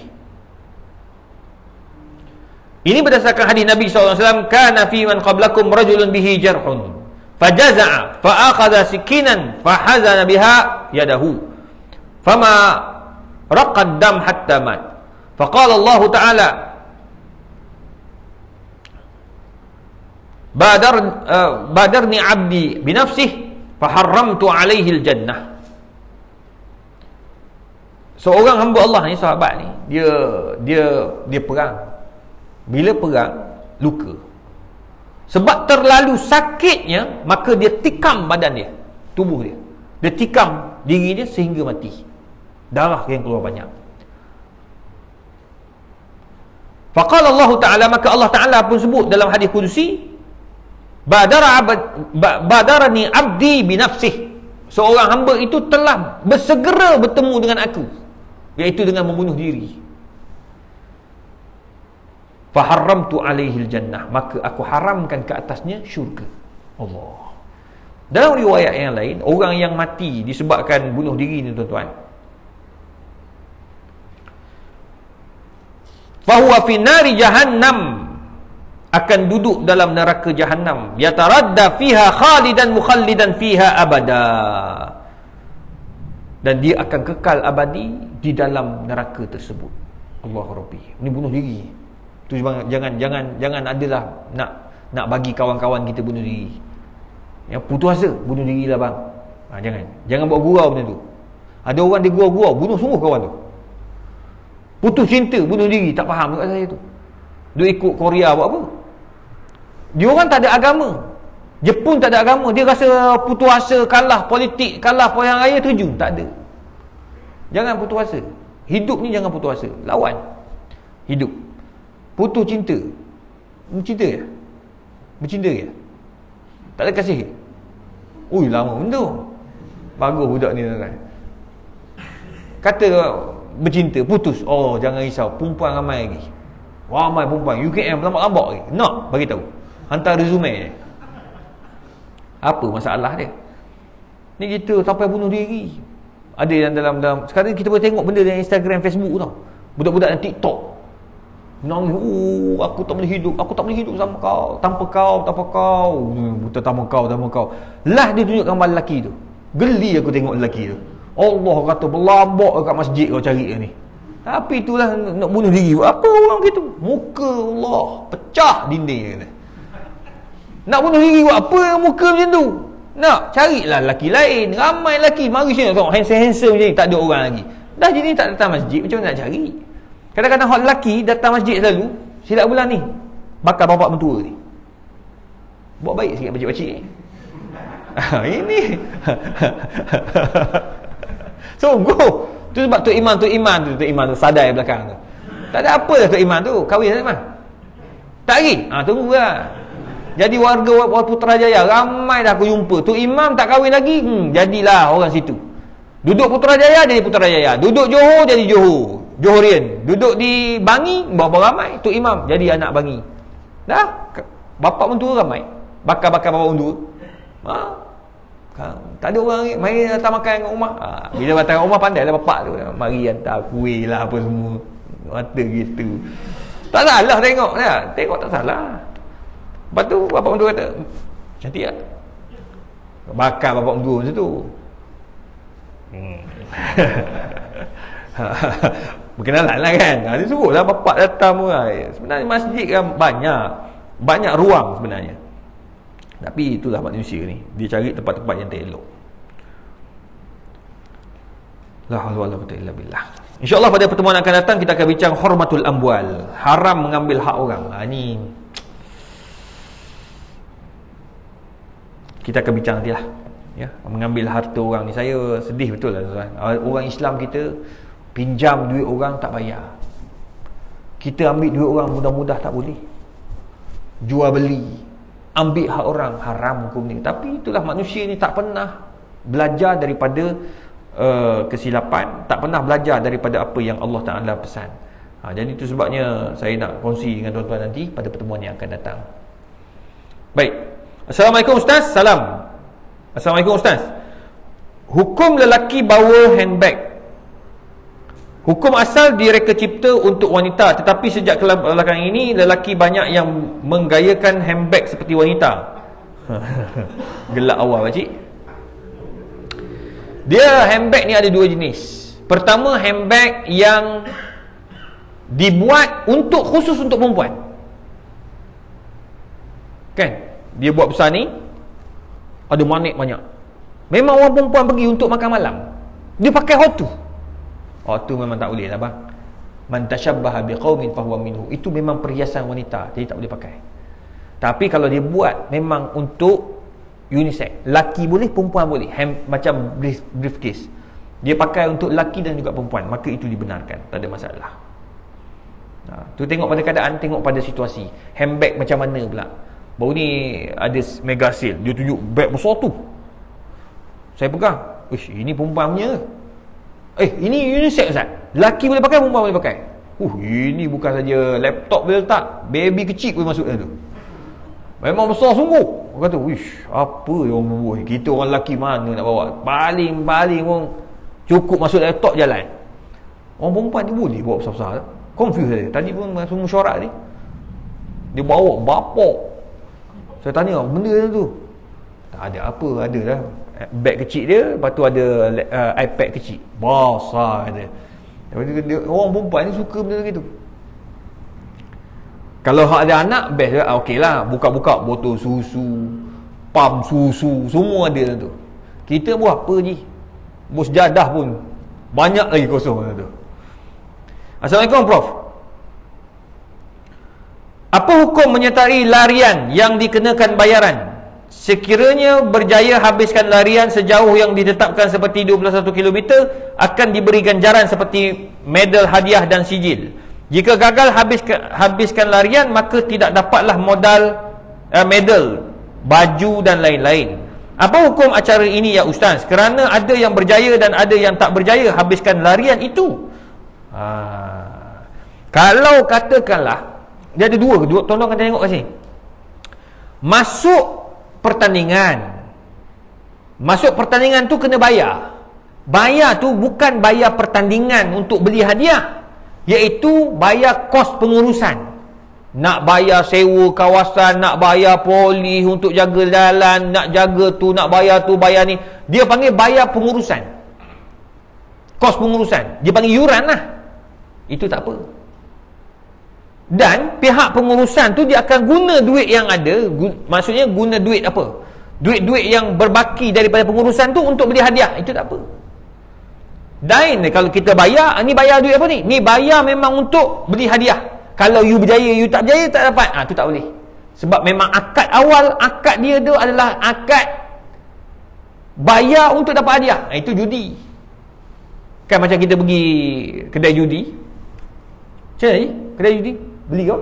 Ini berdasarkan hadis Nabi SAW, kana fi man qablakum rajulun bihi jarhun fajaza'a fa'akhadha sikinan fahazana biha yadahu fama raqad dam hatta mat faqala Allah Ta'ala badarni abdi binafsih faharramtu alaihi al-jannah. Seorang hamba Allah ni, sahabat ni, dia perang. Bila perang, luka. Sebab terlalu sakitnya, maka dia tikam badan dia, tubuh dia. Dia tikam diri dia sehingga mati. Darah yang keluar banyak. Faqala Allah Ta'ala, maka Allah Ta'ala pun sebut dalam hadis kudusi, badarani abdi binafsih. Seorang hamba itu telah bersegera bertemu dengan aku, iaitu dengan membunuh diri. Faharramtu alaihil jannah, maka aku haramkan ke atasnya syurga. Allah. Dalam riwayat yang lain, orang yang mati disebabkan bunuh diri ni tuan-tuan, fahuwa fi nari jahannam, akan duduk dalam neraka jahannam, yataradda fiha khalidan mukhallidan fiha abada, dan dia akan kekal abadi di dalam neraka tersebut. Allah Rabbi, ini bunuh diri. Tu jangan adalah nak bagi kawan-kawan kita bunuh diri. Yang putus asa bunuh diri lah bang. Jangan buat gurau benda tu. Ada orang dia gurau bunuh sungguh kawan tu. Putus cinta bunuh diri, tak faham dekat saya tu. Dia ikut Korea buat apa? Dia orang tak ada agama. Jepun tak ada agama. Dia rasa putus asa, kalah politik, kalah perayaan raya, terjun. Tak ada. Jangan putus asa. Hidup ni jangan putus asa. Lawan hidup. Putus cinta, Bercinta ya? Bercinta ya? Tak ada kasih? Ui, lama benda. Bagus budak ni kan. Kata bercinta, putus. Oh, jangan risau, perempuan ramai lagi. Ramai perempuan, UKM lambat-lambat lagi. Nak bagi tahu. Hantar resume dia. Apa masalah dia? Ni kita sampai bunuh diri. Ada yang dalam sekarang kita boleh tengok benda dalam Instagram, Facebook tau. Budak-budak dalam TikTok nangis, aku tak boleh hidup sama kau, tanpa kau, buta tanpa kau. Lah dia tunjuk gambar lelaki tu. Geli aku tengok lelaki tu. Allah kata berlambak kat masjid kau cari dia ni. Tapi itulah nak bunuh diri. Apa orang gitu? Muka Allah pecah dinding kata. Nak bunuh diri buat apa muka macam tu? Nak carilah lelaki lain. Ramai lelaki mari sini tengok handsome macam ni, tak ada orang lagi. Dah jadi tak datang masjid, macam mana nak cari? Kadang-kadang hak lelaki datang masjid selalu, silap bulan ni bakal bapak mentua ni. Buat baik sikit pakcik-pakcik ni. Ini sungguh. Tu sebab Tok Iman tu sadai belakang tu. Tak ada apa dah Tok Iman tu. Kahwin dah mana? Tak lagi? Tunggulah. Jadi warga Putrajaya ramai dah aku jumpa. Tok Imam tak kahwin lagi. Jadilah orang situ. Duduk Putrajaya jadi Putrajaya. Duduk Johor jadi Johorian. Duduk di Bangi bawa ramai. Tok Imam jadi anak Bangi. Dah. Bapak mentua ramai. Bakar-bakar bapak mentua. Tak ada orang lagi. Mari datang makan kat rumah. Bila datang kat rumah pandai lah bapak tu. Mari hantar kuih lah apa semua. Mata gitu. Tak salah tengok lah. Tengok tak salah. Lepas tu bapak mentua kata, cantik tak? Bakar bapak mentua macam tu. Berkenalan lah kan. Dia suruh lah bapak datang pun. Sebenarnya masjid kan banyak ruang sebenarnya. Tapi itulah manusia ni. Dia cari tempat-tempat yang tak elok. La haula wala quwwata illa billah. InsyaAllah pada pertemuan akan datang kita akan bincang hormatul amwal. Haram mengambil hak orang. Ni kita akan bincang nanti lah. Ya, mengambil harta orang ni. Saya sedih betul lah tuan. Orang Islam kita pinjam duit orang tak bayar. Kita ambil duit orang mudah-mudah tak boleh. Jual beli, ambil hak orang, haram hukum ni. Tapi itulah manusia ni tak pernah belajar daripada kesilapan, tak pernah belajar daripada apa yang Allah Ta'ala pesan. Jadi itu sebabnya saya nak kongsi dengan tuan-tuan nanti pada pertemuan yang akan datang. Baik. Assalamualaikum Ustaz. Salam. Assalamualaikum Ustaz. Hukum lelaki bawa handbag. Hukum asal direka cipta untuk wanita, tetapi sejak belakang ini lelaki banyak yang menggayakan handbag seperti wanita. Gelak awal pakcik. Dia handbag ni ada dua jenis. Pertama, handbag yang dibuat khusus untuk perempuan. Kan? Dia buat besar ni, ada manik banyak. Memang orang perempuan pergi untuk makan malam, dia pakai hot tu. Tu memang tak boleh lah bang. Man tashabbaha biqaumin fahuwa minhu. Itu memang perhiasan wanita, jadi tak boleh pakai. Tapi kalau dia buat memang untuk unisex, laki boleh, perempuan boleh. Macam briefcase, dia pakai untuk laki dan juga perempuan, maka itu dibenarkan, tak ada masalah. Tu tengok pada keadaan, tengok pada situasi. Handbag macam mana pula. Baru ni ada mega sale, dia tunjuk beg besar tu. Saya pegang, ini perempuan punya. Ini unisex Ustaz. Laki boleh pakai, perempuan boleh pakai. Ini bukan saja laptop boleh letak, baby kecil boleh masuk dalam tu. Memang besar sungguh. Orang kata, apa yang orang buat? Kita orang lelaki mana nak bawa? Paling pun cukup masuk laptop jalan. Orang perempuan dia boleh bawa besar-besar. Confuse dia. Tadi pun masuk mesyuarat ni, dia bawa bapak. Saya tanya, benda tu? Tak ada apa, ada lah beg kecil dia, lepas tu ada iPad kecil besar dia. Orang perempuan ni suka benda gitu. Kalau ada anak, best lah. Okey lah, buka-buka botol susu, pam susu, semua ada tu. Kita buat apa je? Bos jadah pun banyak lagi kosong tu. Assalamualaikum Prof. Apa hukum menyertai larian yang dikenakan bayaran? Sekiranya berjaya habiskan larian sejauh yang ditetapkan seperti 21 km, akan diberi ganjaran seperti medal hadiah dan sijil. Jika gagal habiskan larian, maka tidak dapatlah medal, baju dan lain-lain. Apa hukum acara ini ya Ustaz? Kerana ada yang berjaya dan ada yang tak berjaya habiskan larian itu. Kalau katakanlah dia ada dua, tolong kena tengok kat sini. Masuk pertandingan tu kena bayar. Bayar tu bukan bayar pertandingan untuk beli hadiah, iaitu bayar kos pengurusan. Nak bayar sewa kawasan, nak bayar polis untuk jaga jalan, nak jaga tu, nak bayar tu, bayar ni. Dia panggil bayar pengurusan, kos pengurusan. Dia panggil yuran lah. Itu tak apa. Dan pihak pengurusan tu dia akan guna duit yang ada, maksudnya guna duit apa? Duit-duit yang berbaki daripada pengurusan tu untuk beli hadiah. Itu tak apa. Dan kalau kita bayar, ni bayar duit apa ni? Ni bayar memang untuk beli hadiah. Kalau you berjaya, you tak berjaya, tak dapat. Tu tak boleh. Sebab memang akad awal, akad dia tu adalah akad bayar untuk dapat hadiah. Itu judi. Kan macam kita pergi kedai judi. Macam ni? Kedai judi? Beli kau?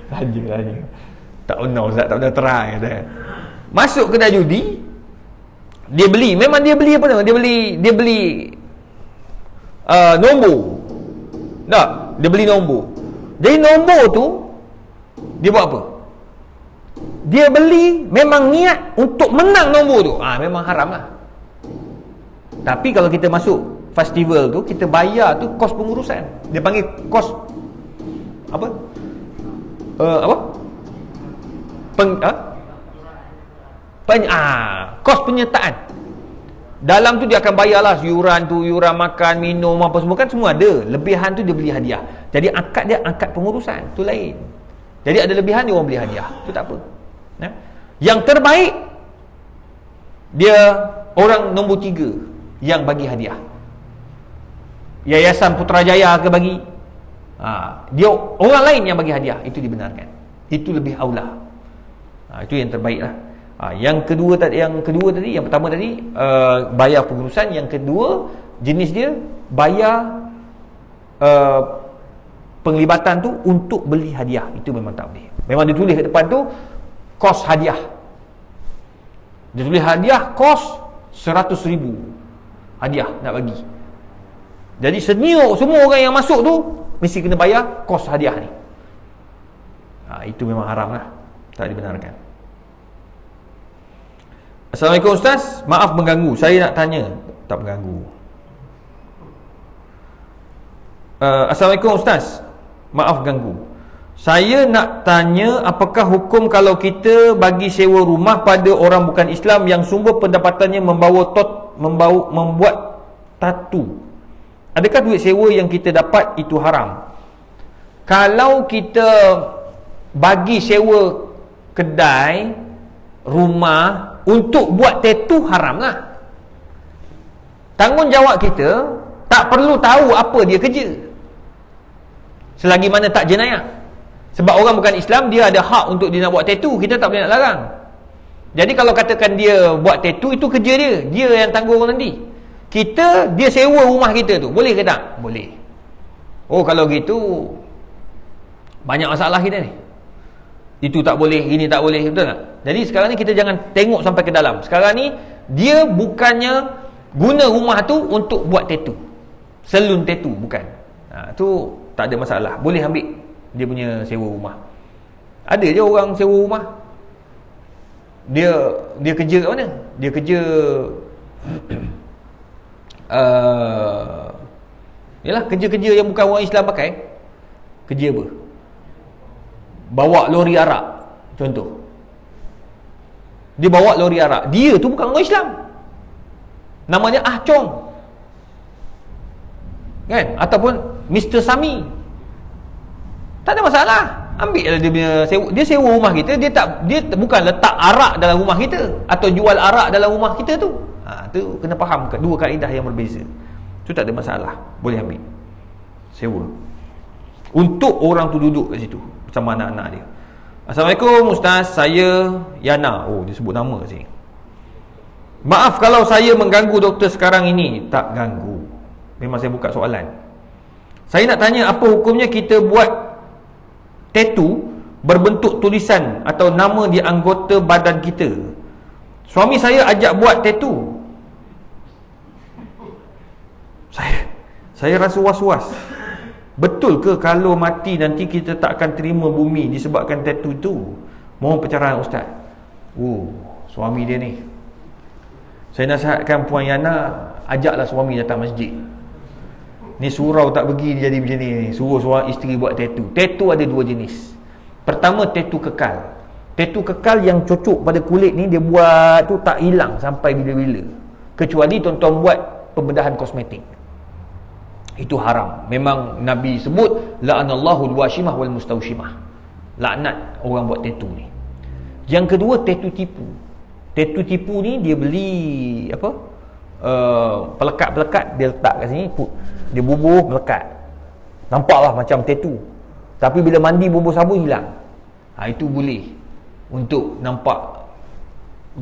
Raja. Tak pernah Ustaz, tak pernah try kata. Masuk kedai judi, dia beli. Memang dia beli apa tu? Dia beli nombor. Tak, dia beli nombor. Jadi nombor tu dia buat apa? Dia beli memang niat untuk menang nombor tu. Memang haram lah. Tapi kalau kita masuk festival tu, kita bayar tu kos pengurusan. Dia panggil kos apa? Kos penyertaan. Dalam tu dia akan bayarlah yuran tu, yuran makan, minum apa semua, kan semua ada. Lebihan tu dia beli hadiah. Jadi akad dia akad pengurusan, tu lain. Jadi ada lebihan dia orang beli hadiah. Tu tak apa. Yang terbaik dia orang nombor 3 yang bagi hadiah. Yayasan Putrajaya ke bagi. Dia orang lain yang bagi hadiah, itu dibenarkan. Itu lebih aula. Itu yang terbaik lah. Yang kedua tadi, yang pertama tadi bayar pengurusan, yang kedua jenis dia bayar penglibatan tu untuk beli hadiah. Itu memang tak boleh. Memang dia tulis kat depan tu kos hadiah. Dia tulis hadiah kos 100,000 hadiah nak bagi. Jadi semua orang yang masuk tu mesti kena bayar kos hadiah ni. Itu memang haram lah, tak dibenarkan. Assalamualaikum Ustaz, maaf mengganggu, saya nak tanya. Tak mengganggu. Assalamualaikum Ustaz, maaf ganggu. Saya nak tanya, apakah hukum kalau kita bagi sewa rumah pada orang bukan Islam yang sumber pendapatannya membuat tatu? Adakah duit sewa yang kita dapat itu haram? Kalau kita bagi sewa kedai, rumah untuk buat tattoo, haram lah. Tanggungjawab kita tak perlu tahu apa dia kerja, selagi mana tak jenayah. Sebab orang bukan Islam, dia ada hak untuk dia nak buat tattoo, kita tak boleh nak larang. Jadi kalau katakan dia buat tattoo, itu kerja dia, dia yang tanggung nanti. Dia sewa rumah kita tu, boleh ke tak? Boleh. Kalau gitu banyak masalah kita ni. Itu tak boleh, ini tak boleh, betul tak? Jadi sekarang ni kita jangan tengok sampai ke dalam. Sekarang ni dia bukannya guna rumah tu untuk buat tattoo, salon tattoo, bukan. Tu tak ada masalah, boleh ambil dia punya sewa rumah. Ada je orang sewa rumah, dia kerja kat mana? Dia kerja yalah, kerja-kerja yang bukan orang Islam pakai. Kerja apa? Bawa lori arak, contoh. Dia bawa lori arak, dia tu bukan orang Islam, namanya Chong, kan? Ataupun Mr. Sami, tak ada masalah. Ambil lah dia punya sewa. Dia sewa rumah kita, dia bukan letak arak dalam rumah kita atau jual arak dalam rumah kita tu. Tu kena faham dua kaedah yang berbeza. Tu tak ada masalah, boleh ambil sewa untuk orang tu duduk kat situ bersama anak-anak dia. Assalamualaikum Ustaz, saya Yana. Dia sebut nama kat sini. Maaf kalau saya mengganggu doktor sekarang ini. Tak ganggu. Memang saya buka soalan. Saya nak tanya, apa hukumnya kita buat tattoo berbentuk tulisan atau nama di anggota badan kita? Suami saya ajak buat tattoo. Saya rasa was-was. Betul ke kalau mati nanti kita tak akan terima bumi disebabkan tattoo tu? Mohon pencerahan Ustaz. Suami dia ni. Saya nasihatkan Puan Yana, ajaklah suami datang masjid. Ni surau tak pergi jadi macam ni. Suruh suami isteri buat tattoo. Tattoo ada dua jenis. Pertama, tattoo kekal. Tattoo kekal yang cocok pada kulit ni, dia buat tu tak hilang sampai bila-bila. Kecuali tuan-tuan buat pembedahan kosmetik. Itu haram. Memang Nabi sebut la'anallahu al-washimah wal mustawshimah. Laknat orang buat tattoo ni. Yang kedua, tattoo tipu. Tattoo tipu ni dia beli apa? Pelekat-pelekat dia letak kat sini, dia bubuh melekat. Nampaklah macam tattoo. Tapi bila mandi bubuh sabun hilang. Itu boleh untuk nampak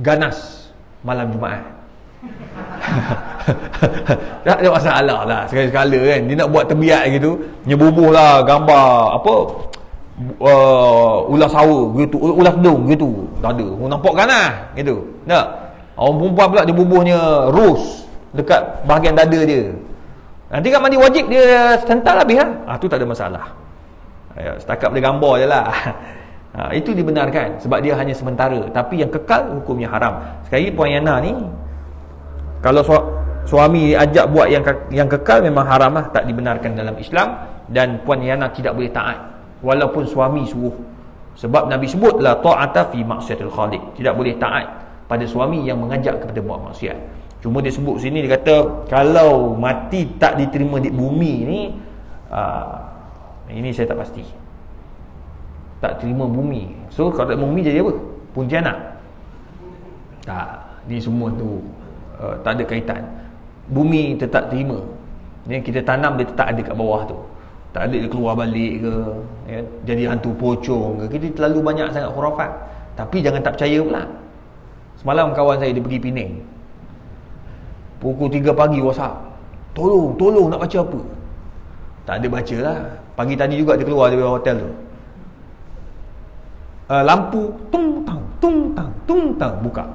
ganas malam Jumaat. Tak ada masalah lah. Sekali-sekala kan dia nak buat terbiat gitu, dia bubuh lah gambar apa, ulas sawa gitu, ulas pedung gitu. Tak ada. Nampak ganas gitu. Tak. Orang perempuan pula dia bubuhnya rose dekat bahagian dada dia. Nanti kan mandi wajib dia sental habis lah. Tu tak ada masalah. Setakat boleh gambar je lah. Itu dibenarkan sebab dia hanya sementara. Tapi yang kekal hukumnya haram. Sekali Puan Yana ni, kalau suami ajak buat yang kekal memang haram lah, tak dibenarkan dalam Islam. Dan Puan Yana tidak boleh taat walaupun suami suruh. Sebab Nabi sebut la ta'ata fi maksiatil khaliq. Tidak boleh taat pada suami yang mengajak kepada buat maksiat. Cuma dia sebut sini, dia kata kalau mati tak diterima di bumi ni, ini saya tak pasti. Tak terima bumi. So kalau tak bumi jadi apa? Pontianak? Tak. Ni semua tu tak ada kaitan. Bumi tetap terima. Ni kita tanam dia tetap ada kat bawah tu. Tak ada dia keluar balik ke, ya, jadi hantu pocong ke. Kita terlalu banyak sangat khurafat. Tapi jangan tak percaya pula. Semalam kawan saya dia pergi Penang. Pukul 3 pagi WhatsApp, Tolong nak baca apa? Tak ada baca lah. Pagi tadi juga dia keluar dari hotel tu. Lampu tung tang buka.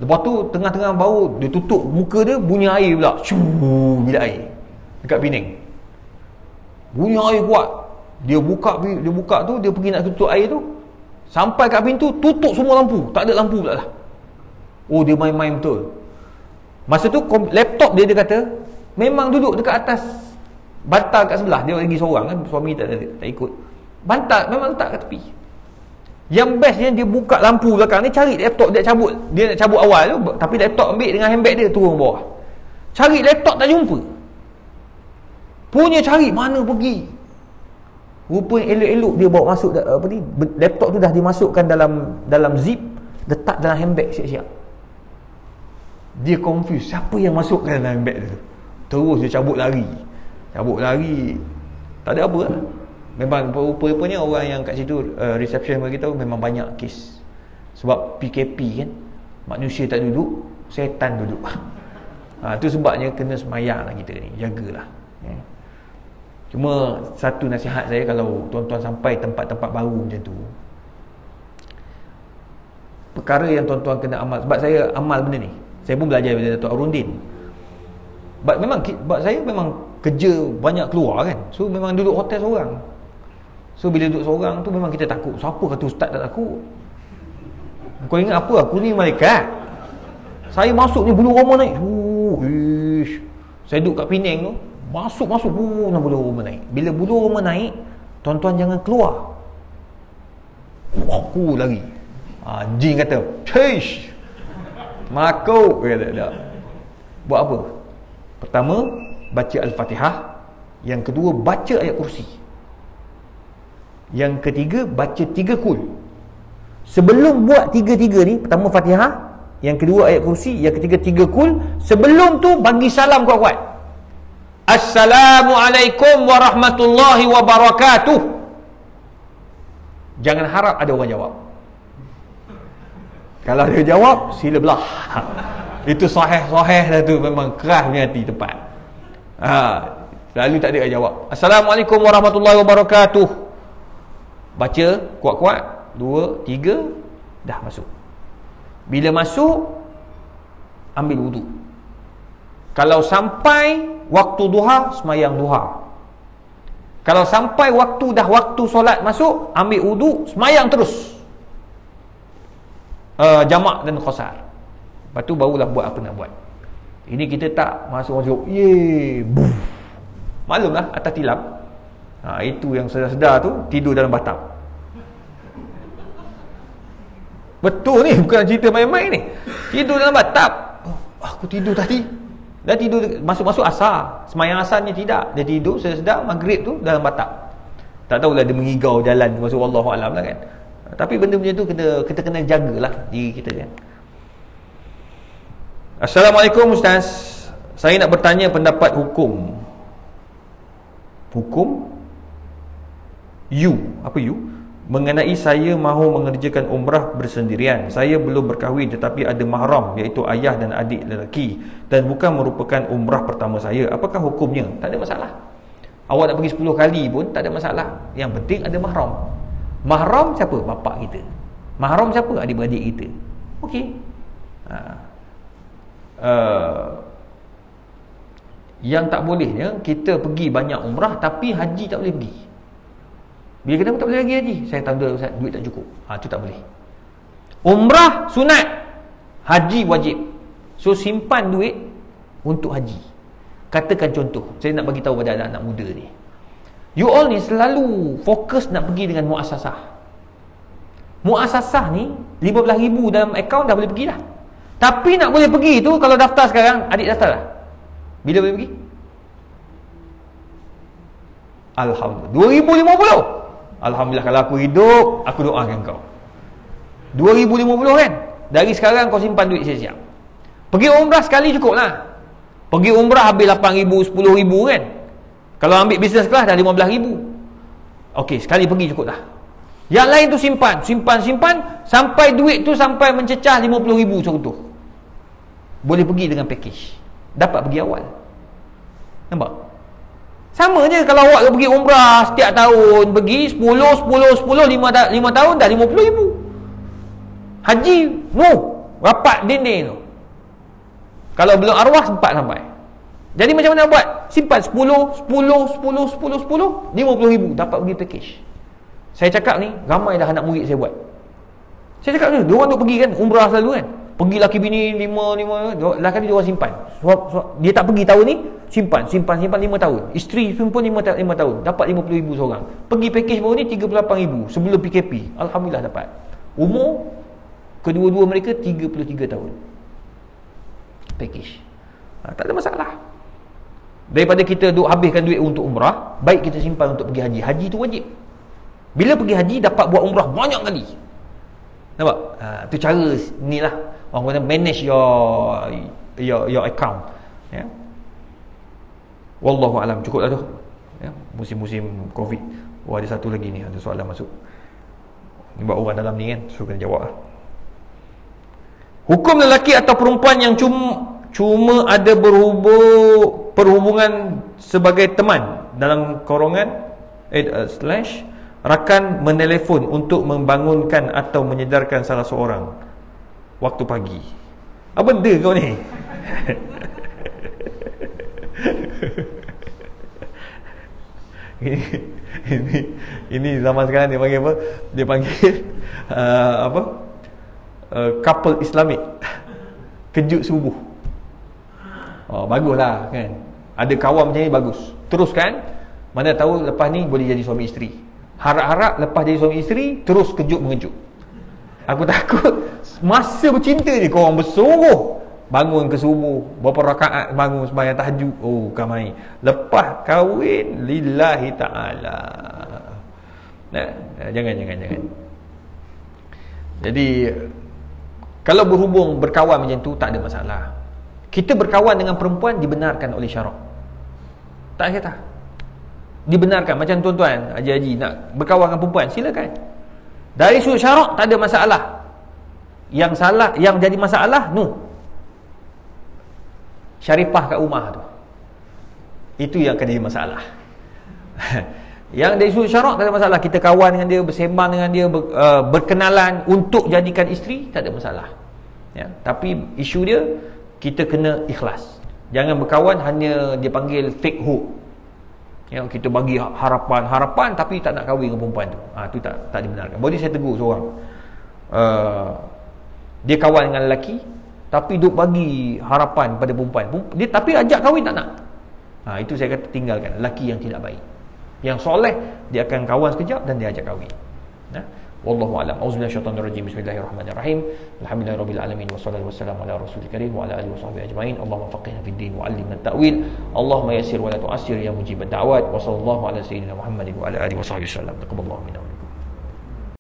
Lepas tu tengah-tengah bau dia tutup muka dia, bunyi air pula. Bila air dekat Penang. Bunyi air kuat. Dia buka tu, dia pergi nak tutup air tu. Sampai kat pintu, tutup semua lampu. Tak ada lampu pula lah. Dia main-main betul. Masa tu laptop dia kata memang duduk dekat atas bantal kat sebelah. Dia lagi seorang kan, suami tak ikut. Bantal memang letak kat tepi. Yang bestnya dia buka lampu belakang ni, cari laptop dia cabut. Dia nak cabut awal tu, tapi laptop ambil dengan handbag dia turun bawah. Cari laptop tak jumpa. Punya cari mana pergi. Rupanya elok-elok dia bawa masuk laptop tu dah dimasukkan dalam zip, letak dalam handbag siap-siap. Dia confused, siapa yang masukkan dalam handbag tu. Terus dia cabut lari. Tak ada apa lah. Memang rupanya orang yang kat situ reception bagi tahu memang banyak kes. Sebab PKP kan, manusia tak duduk, setan duduk. Itu sebabnya kena semayang lah kita ni, jagalah. Cuma satu nasihat saya, kalau tuan-tuan sampai tempat-tempat baru macam tu, perkara yang tuan-tuan kena amal. Sebab saya amal benda ni, saya pun belajar daripada Datuk Arundin. Sebab saya memang kerja banyak keluar kan, so memang duduk hotel seorang. So bila duduk seorang tu memang kita takut. Siapa kata ustaz tak takut? Kau ingat apa? Aku ni malaikat. Saya masuk ni bulu roma naik. Saya duduk kat Penang tu, masuk nak bulu roma naik. Bila bulu roma naik, tuan-tuan jangan keluar. Aku lari. Anjing kata, "Heish. Makau." Kata, buat apa? Pertama, baca Al-Fatihah. Yang kedua, baca ayat kursi. Yang ketiga, baca 3 kul. Sebelum buat 3 ni, pertama Fatihah, yang kedua ayat kursi, yang ketiga 3 kul. Sebelum tu bagi salam kuat-kuat. Assalamualaikum warahmatullahi wabarakatuh. Jangan harap ada orang jawab. Kalau dia jawab, sila belah. Itu sahih dah tu, memang keras punya hati tepat. Lalu tak ada jawab. Assalamualaikum warahmatullahi wabarakatuh. Baca kuat-kuat, 2, 3, dah masuk. Bila masuk, ambil wudu. Kalau sampai waktu duha, semayang duha. Kalau sampai waktu solat masuk, ambil wudu, semayang terus. Jamak dan qasar. Lepas tu barulah buat apa nak buat. Ini kita tak masuk maklumlah atas tilap. Itu yang sedar-sedar tu tidur dalam batap. Betul ni, bukan cerita main-main ni. Tidur dalam batap. Aku tidur tadi. Dah tidur masuk-masuk asar. Semayang asarnya tidak. Dia tidur sedar-sedar maghrib tu dalam batap. Tak tahulah dia mengigau jalan masuk, wallahualam lah kan. Tapi benda macam tu kita kena jagalah diri kita kan. Assalamualaikum Ustaz. Saya nak bertanya pendapat hukum apa mengenai saya mahu mengerjakan umrah bersendirian. Saya belum berkahwin tetapi ada mahram, iaitu ayah dan adik lelaki, dan bukan merupakan umrah pertama saya. Apakah hukumnya? Tak ada masalah. Awak nak pergi 10 kali pun tak ada masalah. Yang penting ada mahram. Mahram siapa? Bapak kita. Mahram siapa? Adik-beradik kita. Okey. Yang tak bolehnya kita pergi banyak umrah tapi haji tak boleh pergi. Bila kenapa tak boleh pergi haji? Saya tahu duit tak cukup. Itu tak boleh. Umrah sunat, haji wajib. So simpan duit untuk haji. Katakan contoh, saya nak bagi tahu pada anak-anak muda ni. You all ni selalu fokus nak pergi dengan muasasah. Muasasah ni 15,000 dalam akaun dah boleh pergi dah. Tapi nak boleh pergi tu, kalau daftar sekarang, adik daftar dah. Bila boleh pergi? Alhamdulillah 2050. Alhamdulillah, kalau aku hidup, aku doakan kau 2050 kan. Dari sekarang kau simpan duit siap-siap. Pergi umrah sekali cukup lah. Pergi umrah habis 8,000, 10,000 kan. Kalau ambil business class dah 15,000. Okey, sekali pergi cukup dah. Yang lain tu simpan sampai duit tu sampai mencecah 50,000 contoh. Boleh pergi dengan package. Dapat pergi awal. Nampak? Sama je kalau awak pergi umrah setiap tahun, pergi 5 tahun dah 50,000. Haji rapat dinding tu. Kalau belum arwah sempat sampai. Jadi macam mana buat? Simpan 10, 50,000 dapat pergi package. Saya cakap ni, ramai dah anak murid saya buat. Saya cakap ni, diorang duk pergi kan, umrah selalu kan. Pergi laki bini 5, lah kali diorang simpan. Dia tak pergi tahun ni, simpan 5 tahun. Isteri pun 5 tahun, dapat 50,000 seorang. Pergi package baru ni 38,000 sebelum PKP. Alhamdulillah dapat. Umur kedua-dua mereka 33 tahun. Package. Tak ada masalah. Daripada kita duk habiskan duit untuk umrah, baik kita simpan untuk pergi haji. Haji tu wajib. Bila pergi haji dapat buat umrah banyak kali. Nampak? Tu cara ni lah. Orang kata manage your account. Ya. Wallahu alam, cukup lah tu. Ya, musim-musim Covid. Ada satu lagi ni, ada soalan masuk. Ni buat orang dalam ni kan, so kena jawab lah. Hukum lelaki atau perempuan yang cuma ada perhubungan sebagai teman dalam korongan rakan menelefon untuk membangunkan atau menyedarkan salah seorang waktu pagi. Apa benda kau ni? ini zaman sekarang dia panggil apa? Dia panggil couple Islamik. Kejut subuh. Baguslah kan. Ada kawan macam ni bagus. Teruskan. Mana tahu lepas ni boleh jadi suami isteri. Harap-harap lepas jadi suami isteri terus kejut mengejut. Aku takut masa bercinta ni korang bersuruh bangun ke subuh, berapa rakaat bangun sembahyang tahajud. Kamai. Lepas kahwin lillahi ta'ala. Jangan. Jadi kalau berkawan macam tu tak ada masalah. Kita berkawan dengan perempuan dibenarkan oleh syarak. Tak kata. Dibenarkan. Macam tuan-tuan, haji-haji nak berkawan dengan perempuan, silakan. Dari sudut syarak tak ada masalah. yang salah, yang jadi masalah Syarifah kat rumah tu, itu yang akan jadi masalah. Yang dari sudut syarak tak ada masalah, kita kawan dengan dia, bersembang dengan dia, berkenalan untuk jadikan isteri, tak ada masalah ya. Tapi isu dia, kita kena ikhlas. Jangan berkawan hanya dia panggil fake hope ya, kita bagi harapan tapi tak nak kahwin dengan perempuan tu. Tu tak dibenarkan. Boleh saya tegur seorang, dia kawan dengan lelaki tapi duk bagi harapan pada perempuan, dia tapi ajak kahwin tak nak. Itu saya kata tinggalkan, lelaki yang tidak baik. Yang soleh, dia akan kawan sekejap dan dia ajak kahwin. Wallahu a'lam. Auzubillahi minasyaitonir rajim. Bismillahirrahmanirrahim. Alhamdulillahirabbil alamin wassalatu wassalamu ala rasulil karim wa ala alihi washabbihi ajmain. Allahumma faqihna fid din wa 'allimna at-ta'wil. Allahumma yassir wa la tu'assir ya mujibad da'wat. Wa sallallahu ala sayyidina Muhammadin wa ala alihi washabbihi wasallam. Taqabbalallahu minna.